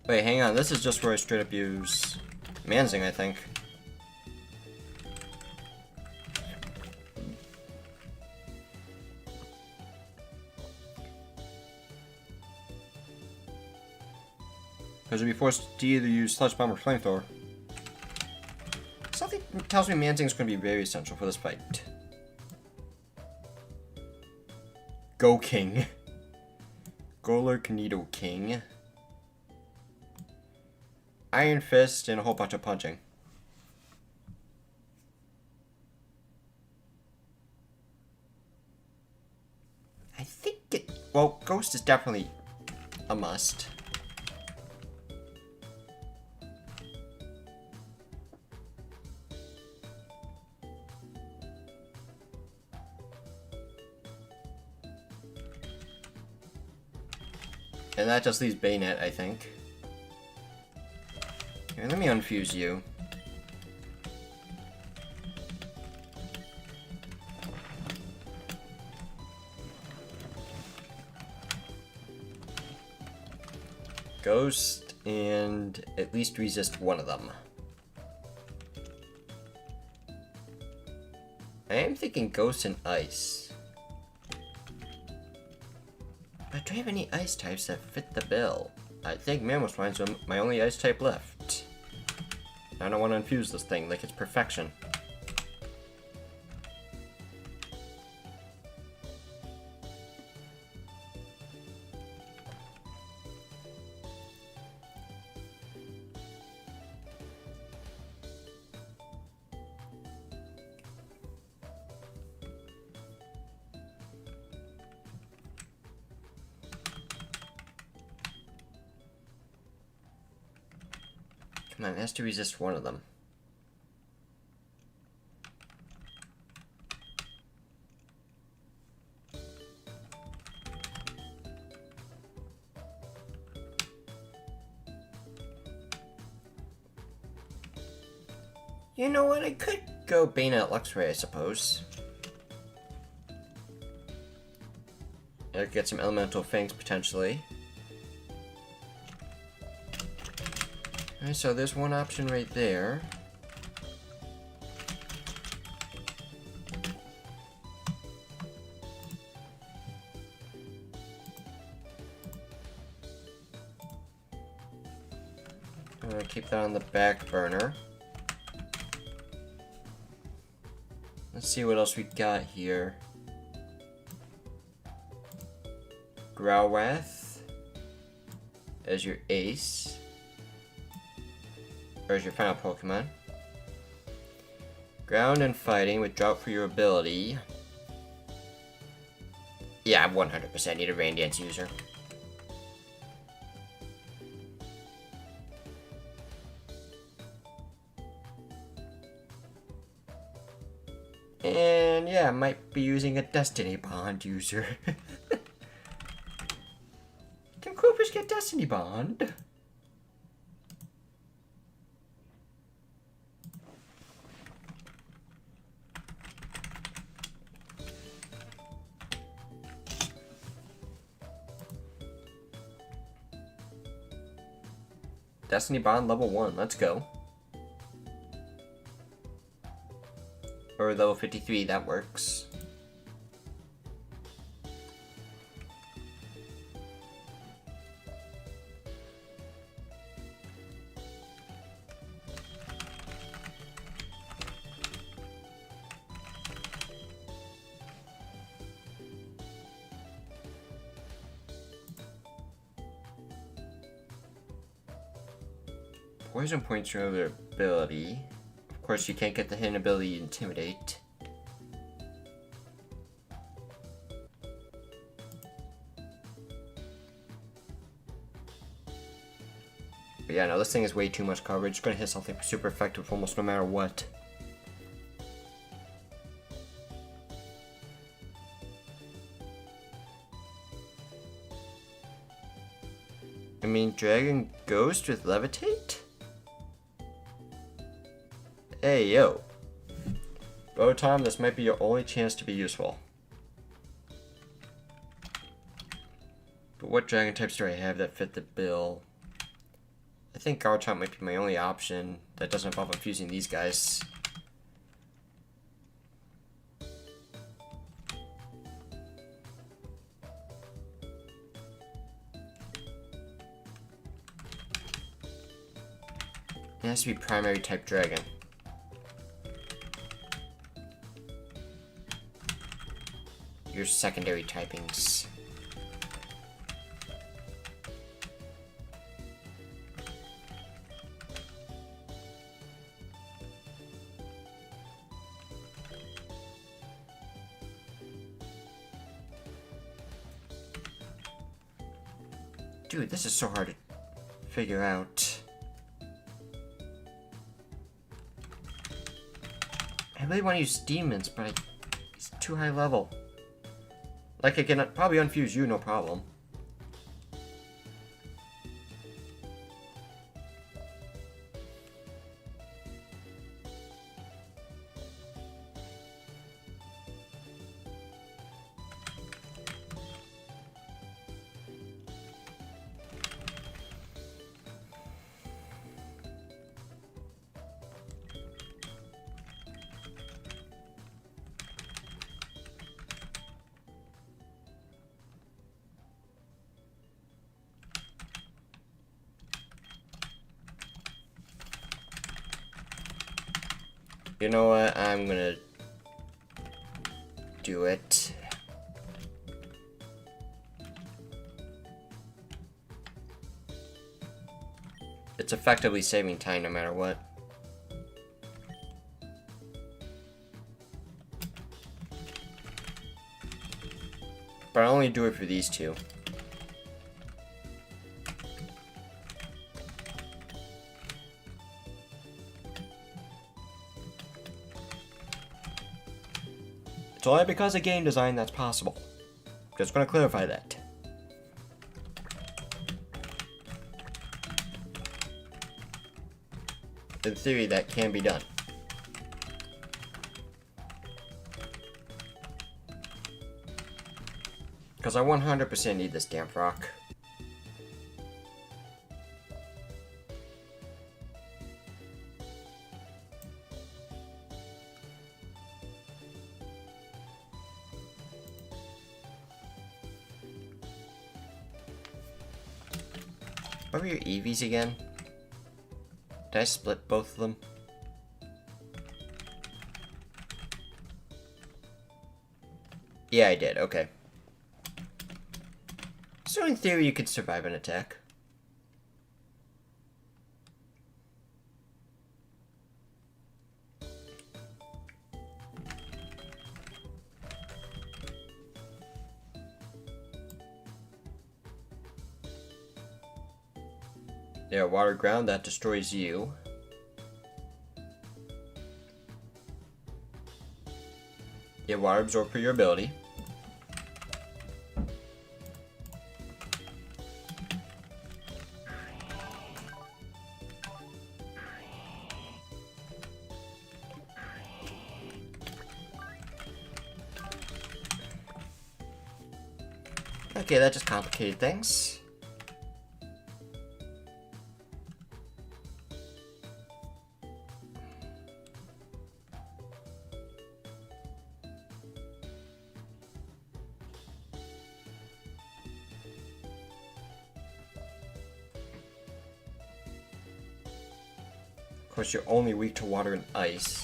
Wait, hang on. This is just where I straight up use Manzing, I think. Because I'd be forced to either use Sludge Bomb or Flamethrower. Something tells me Manzing is going to be very essential for this fight. Go King. Golurk Nido King. Iron Fist and a whole bunch of punching. I think it... Well, Ghost is definitely a must. And that just leaves Bayonet, I think. Here, let me unfuse you. Ghost, and at least resist one of them. I am thinking Ghost and Ice. But do I have any ice types that fit the bill? I think Mammothwine's my only ice type left. I don't want to infuse this thing like it's perfection. Come on, it has to resist one of them. You know what, I could go Bayonet Luxray, I suppose. I'd get some Elemental Fangs, potentially. Alright, so there's one option right there. I'm gonna keep that on the back burner. Let's see what else we got here. Growlwrath as your ace. Or as your final Pokemon. Ground and Fighting with Drought for your ability. Yeah, I 100% need a Rain Dance user. And yeah, I might be using a Destiny Bond user. Can Koopas get Destiny Bond? Destiny Bond level 1, let's go. Or level 53, that works. Poison points your other ability. Of course, you can't get the hidden ability Intimidate. But yeah, no, this thing is way too much coverage. It's gonna hit something super effective almost no matter what. I mean, Dragon Ghost with Levitate? Hey, yo. Rotom, this might be your only chance to be useful. But what dragon types do I have that fit the bill? I think Garchomp might be my only option that doesn't involve infusing these guys. It has to be primary type dragon. Your secondary typings. Dude, this is so hard to figure out. I really want to use demons, but it's too high level. Like, I can probably unfuse you, no problem. You know what? I'm gonna do it. It's effectively saving time no matter what. But I'll only do it for these two. It's only because of game design that's possible. Just gonna clarify that. In theory, that can be done. Because I 100% need this damn rock. What were your EVs again? Did I split both of them? Yeah, I did. Okay. So in theory, you could survive an attack. Yeah, water ground, that destroys you. Yeah, water absorb for your ability. Okay, that just complicated things. Of course, you're only weak to water and ice.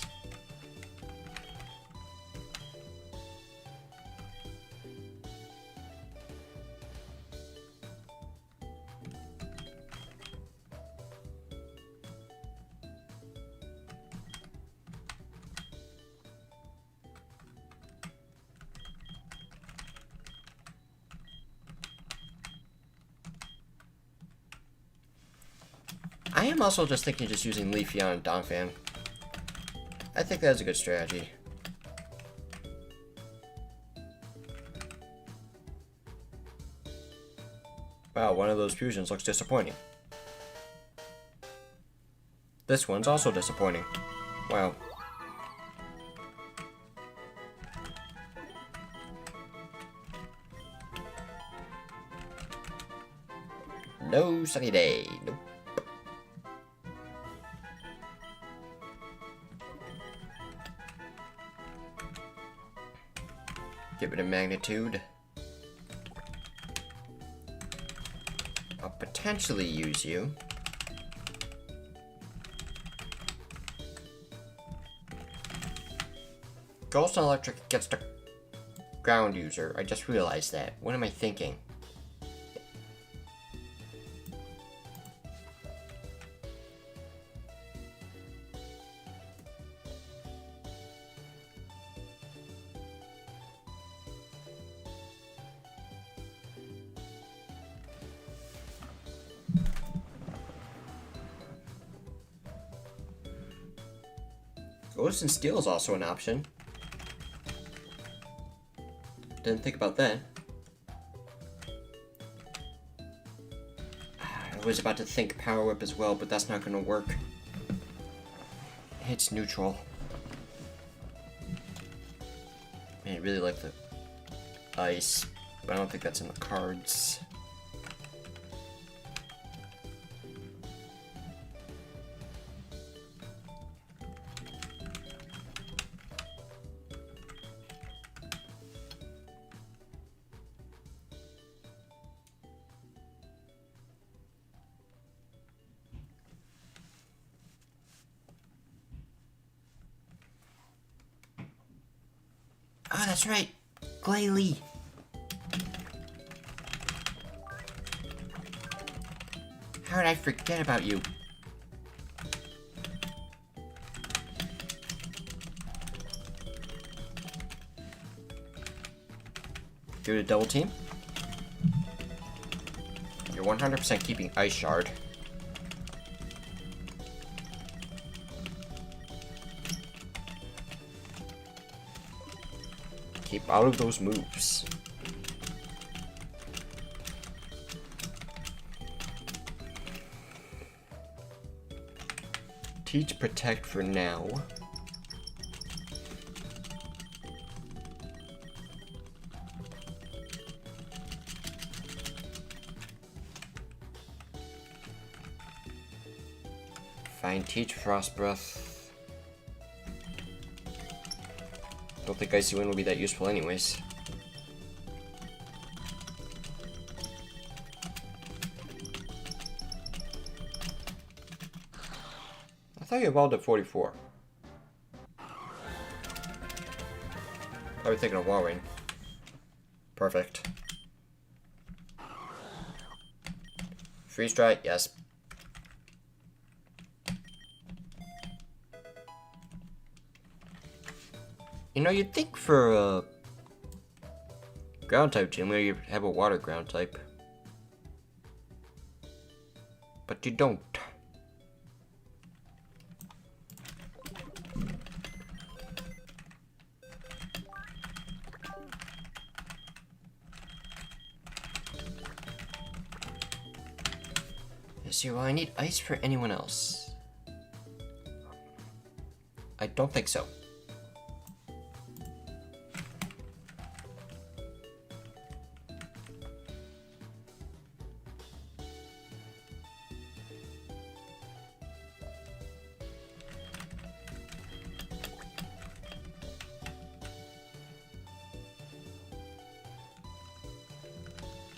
I am also just thinking just using Leafy on Donphan. I think that's a good strategy. Wow, one of those fusions looks disappointing. This one's also disappointing. Wow. No sunny day. Nope. Get rid of magnitude. I'll potentially use you. Ghost and Electric gets the ground user. I just realized that. What am I thinking? Ghost and Steel is also an option. Didn't think about that. I was about to think Power Whip as well, but that's not gonna work. It's neutral. Man, I really like the ice, but I don't think that's in the cards. Oh, that's right. Glalie. How did I forget about you? Do it a double team. You're 100% keeping Ice Shard. Keep out of those moves. Teach Protect for now. Fine, Teach Frost Breath. Don't think Icy Wind will be that useful anyways. I thought you evolved at 44. Probably thinking of Wall Ring. Perfect. Freeze Dry, yes. You know, you'd think for a ground type gym where you have a water ground type. But you don't. Let's see, will I need ice for anyone else? I don't think so.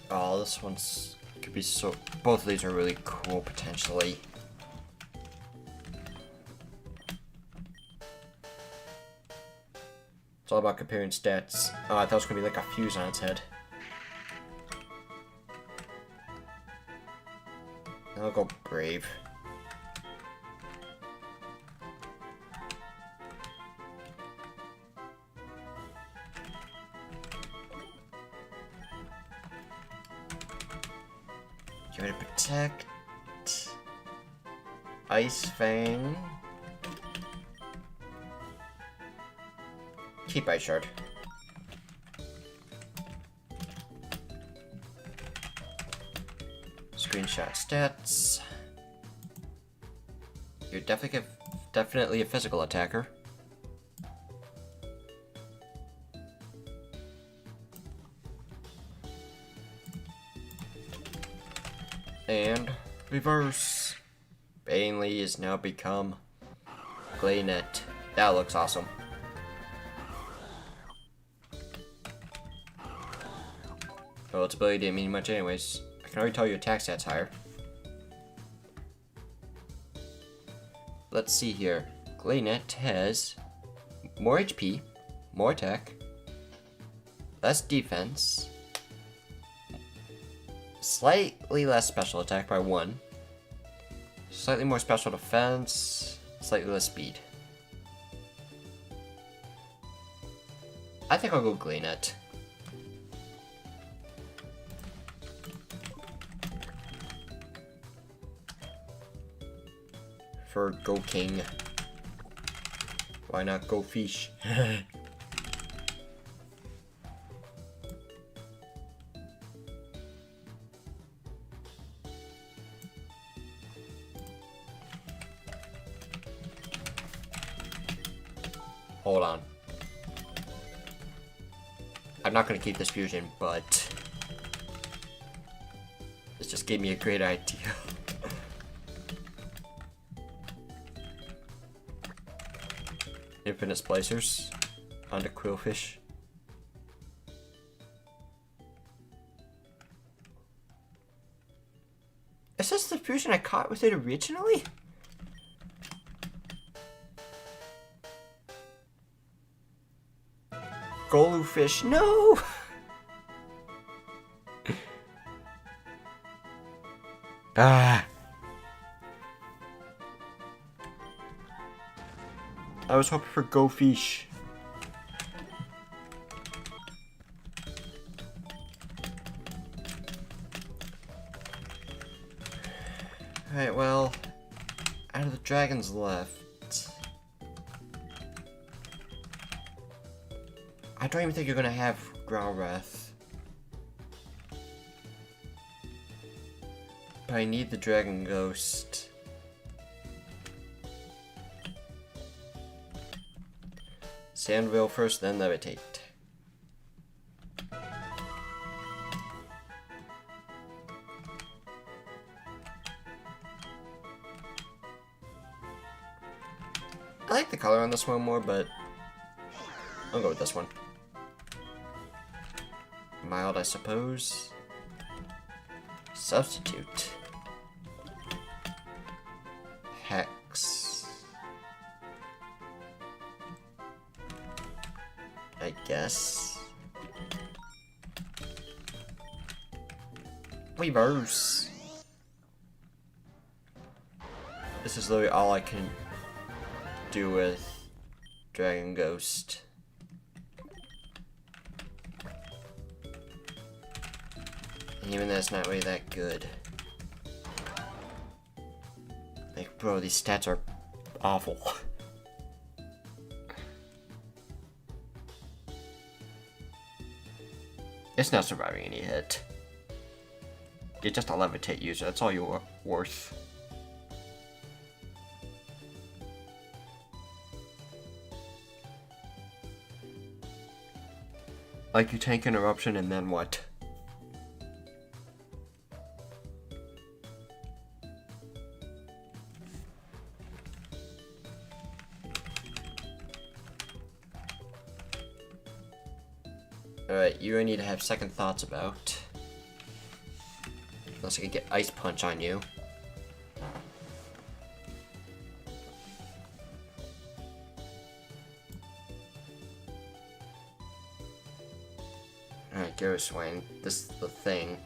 Oh, this one's could be so. Both of these are really cool potentially. It's all about comparing stats. Oh, I thought it was gonna be like a fuse on its head. I'll go Brave. Give it a Protect. Ice Fang. Keep Ice Shard. Screenshot stats. You're definitely a physical attacker. And reverse. Bainley has now become Glaynet. That looks awesome. Well, its ability didn't mean much anyways. I can already tell your attack stats higher. Let's see here. Glaynet has more HP, more attack, less defense, slightly less special attack by 1, slightly more special defense, slightly less speed. I think I'll go Glaynet. For Go King. Why not Go Fish? Hold on. I'm not gonna keep this fusion, but this just gave me a great idea. Infinite splicers onto Quillfish. Is this the fusion I caught with it originally? Golufish, no! Ah. I was hoping for Go Fish. Alright, well, out of the dragons left, I don't even think you're gonna have Ground Wrath. But I need the Dragon Ghost. Sandville first, then Levitate. I like the color on this one more, but I'll go with this one. Mild, I suppose. Substitute. Hex. I guess. Reverse. This is literally all I can do with Dragon Ghost. And even that's not really that good. Like, bro, these stats are awful. It's not surviving any hit. You're just a levitate user, that's all you're worth. Like, you tank an eruption and then what? Alright, you need to have second thoughts about. Unless I can get Ice Punch on you. Alright, Garruswine. This is the thing.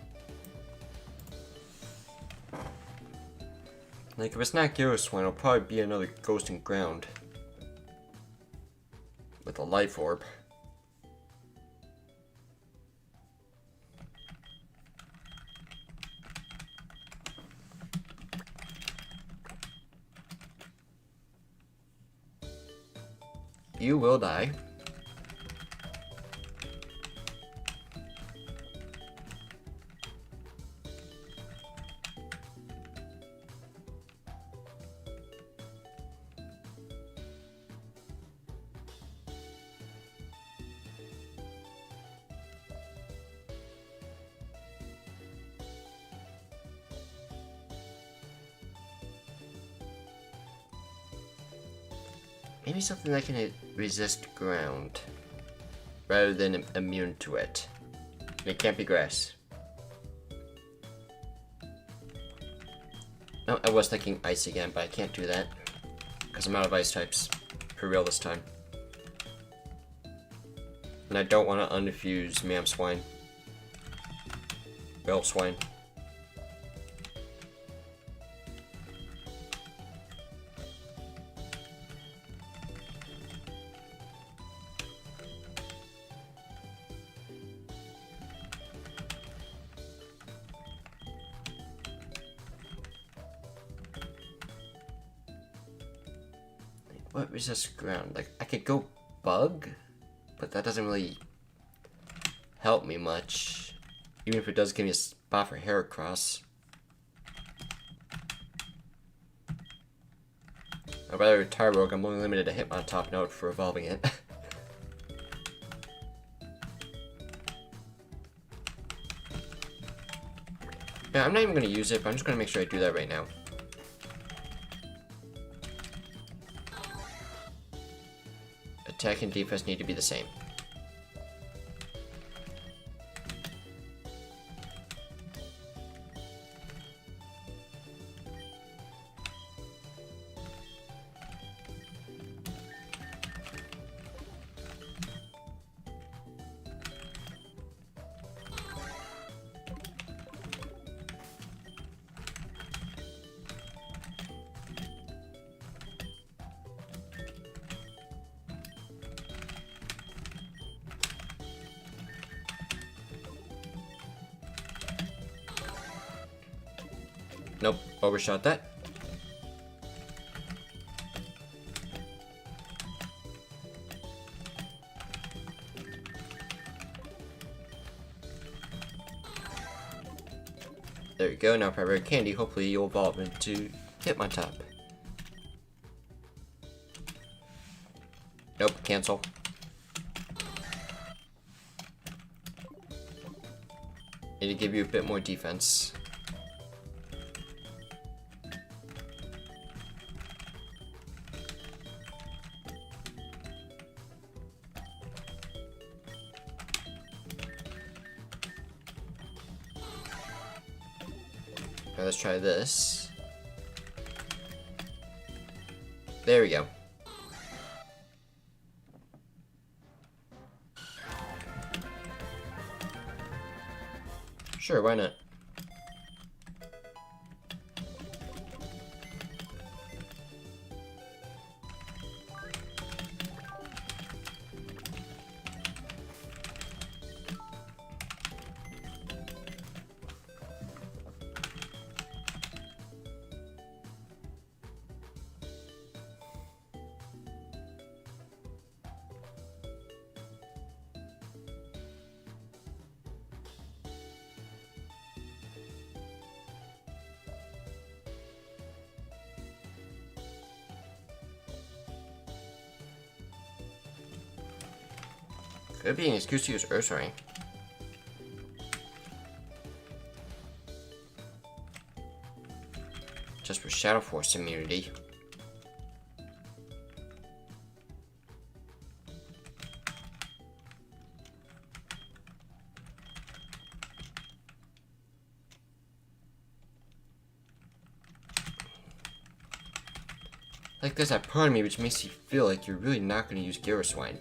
Like, if it's not Garruswine, it'll probably be another Ghost and Ground. With a Life Orb. you will die. Maybe something that can resist ground, rather than immune to it. And it can't be grass. No, I was thinking ice again, but I can't do that. Because I'm out of ice types. For real this time. And I don't want to unfuse Mam Swine. Real swine. What resists ground? Like, I could go bug, but that doesn't really help me much. Even if it does give me a spot for Heracross. I'd rather retire Rogue. I'm only limited to hit my top note for evolving it. Yeah, I'm not even going to use it, but I'm just going to make sure I do that right now. Attack and defense need to be the same. Nope, overshot that. There we go, now Primary Candy, hopefully you'll evolve into Hitmontop. Nope, cancel. Need to give you a bit more defense. Now let's try this. There we go. Sure, why not? Could be an excuse to use Ursaring. Just for Shadow Force immunity. Like there's that part of me which makes you feel like you're really not going to use Giraswine.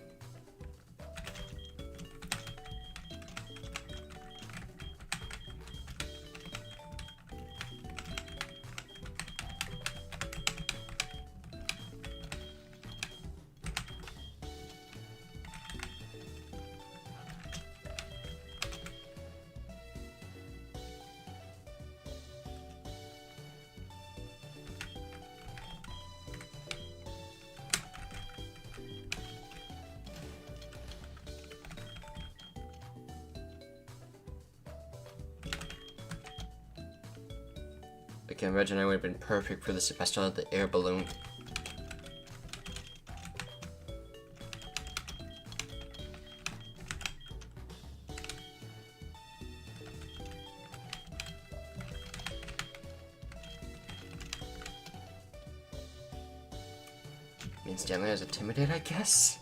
can imagine I would have been perfect for this if I still had the air balloon. Means Stanley has a timidate, I guess?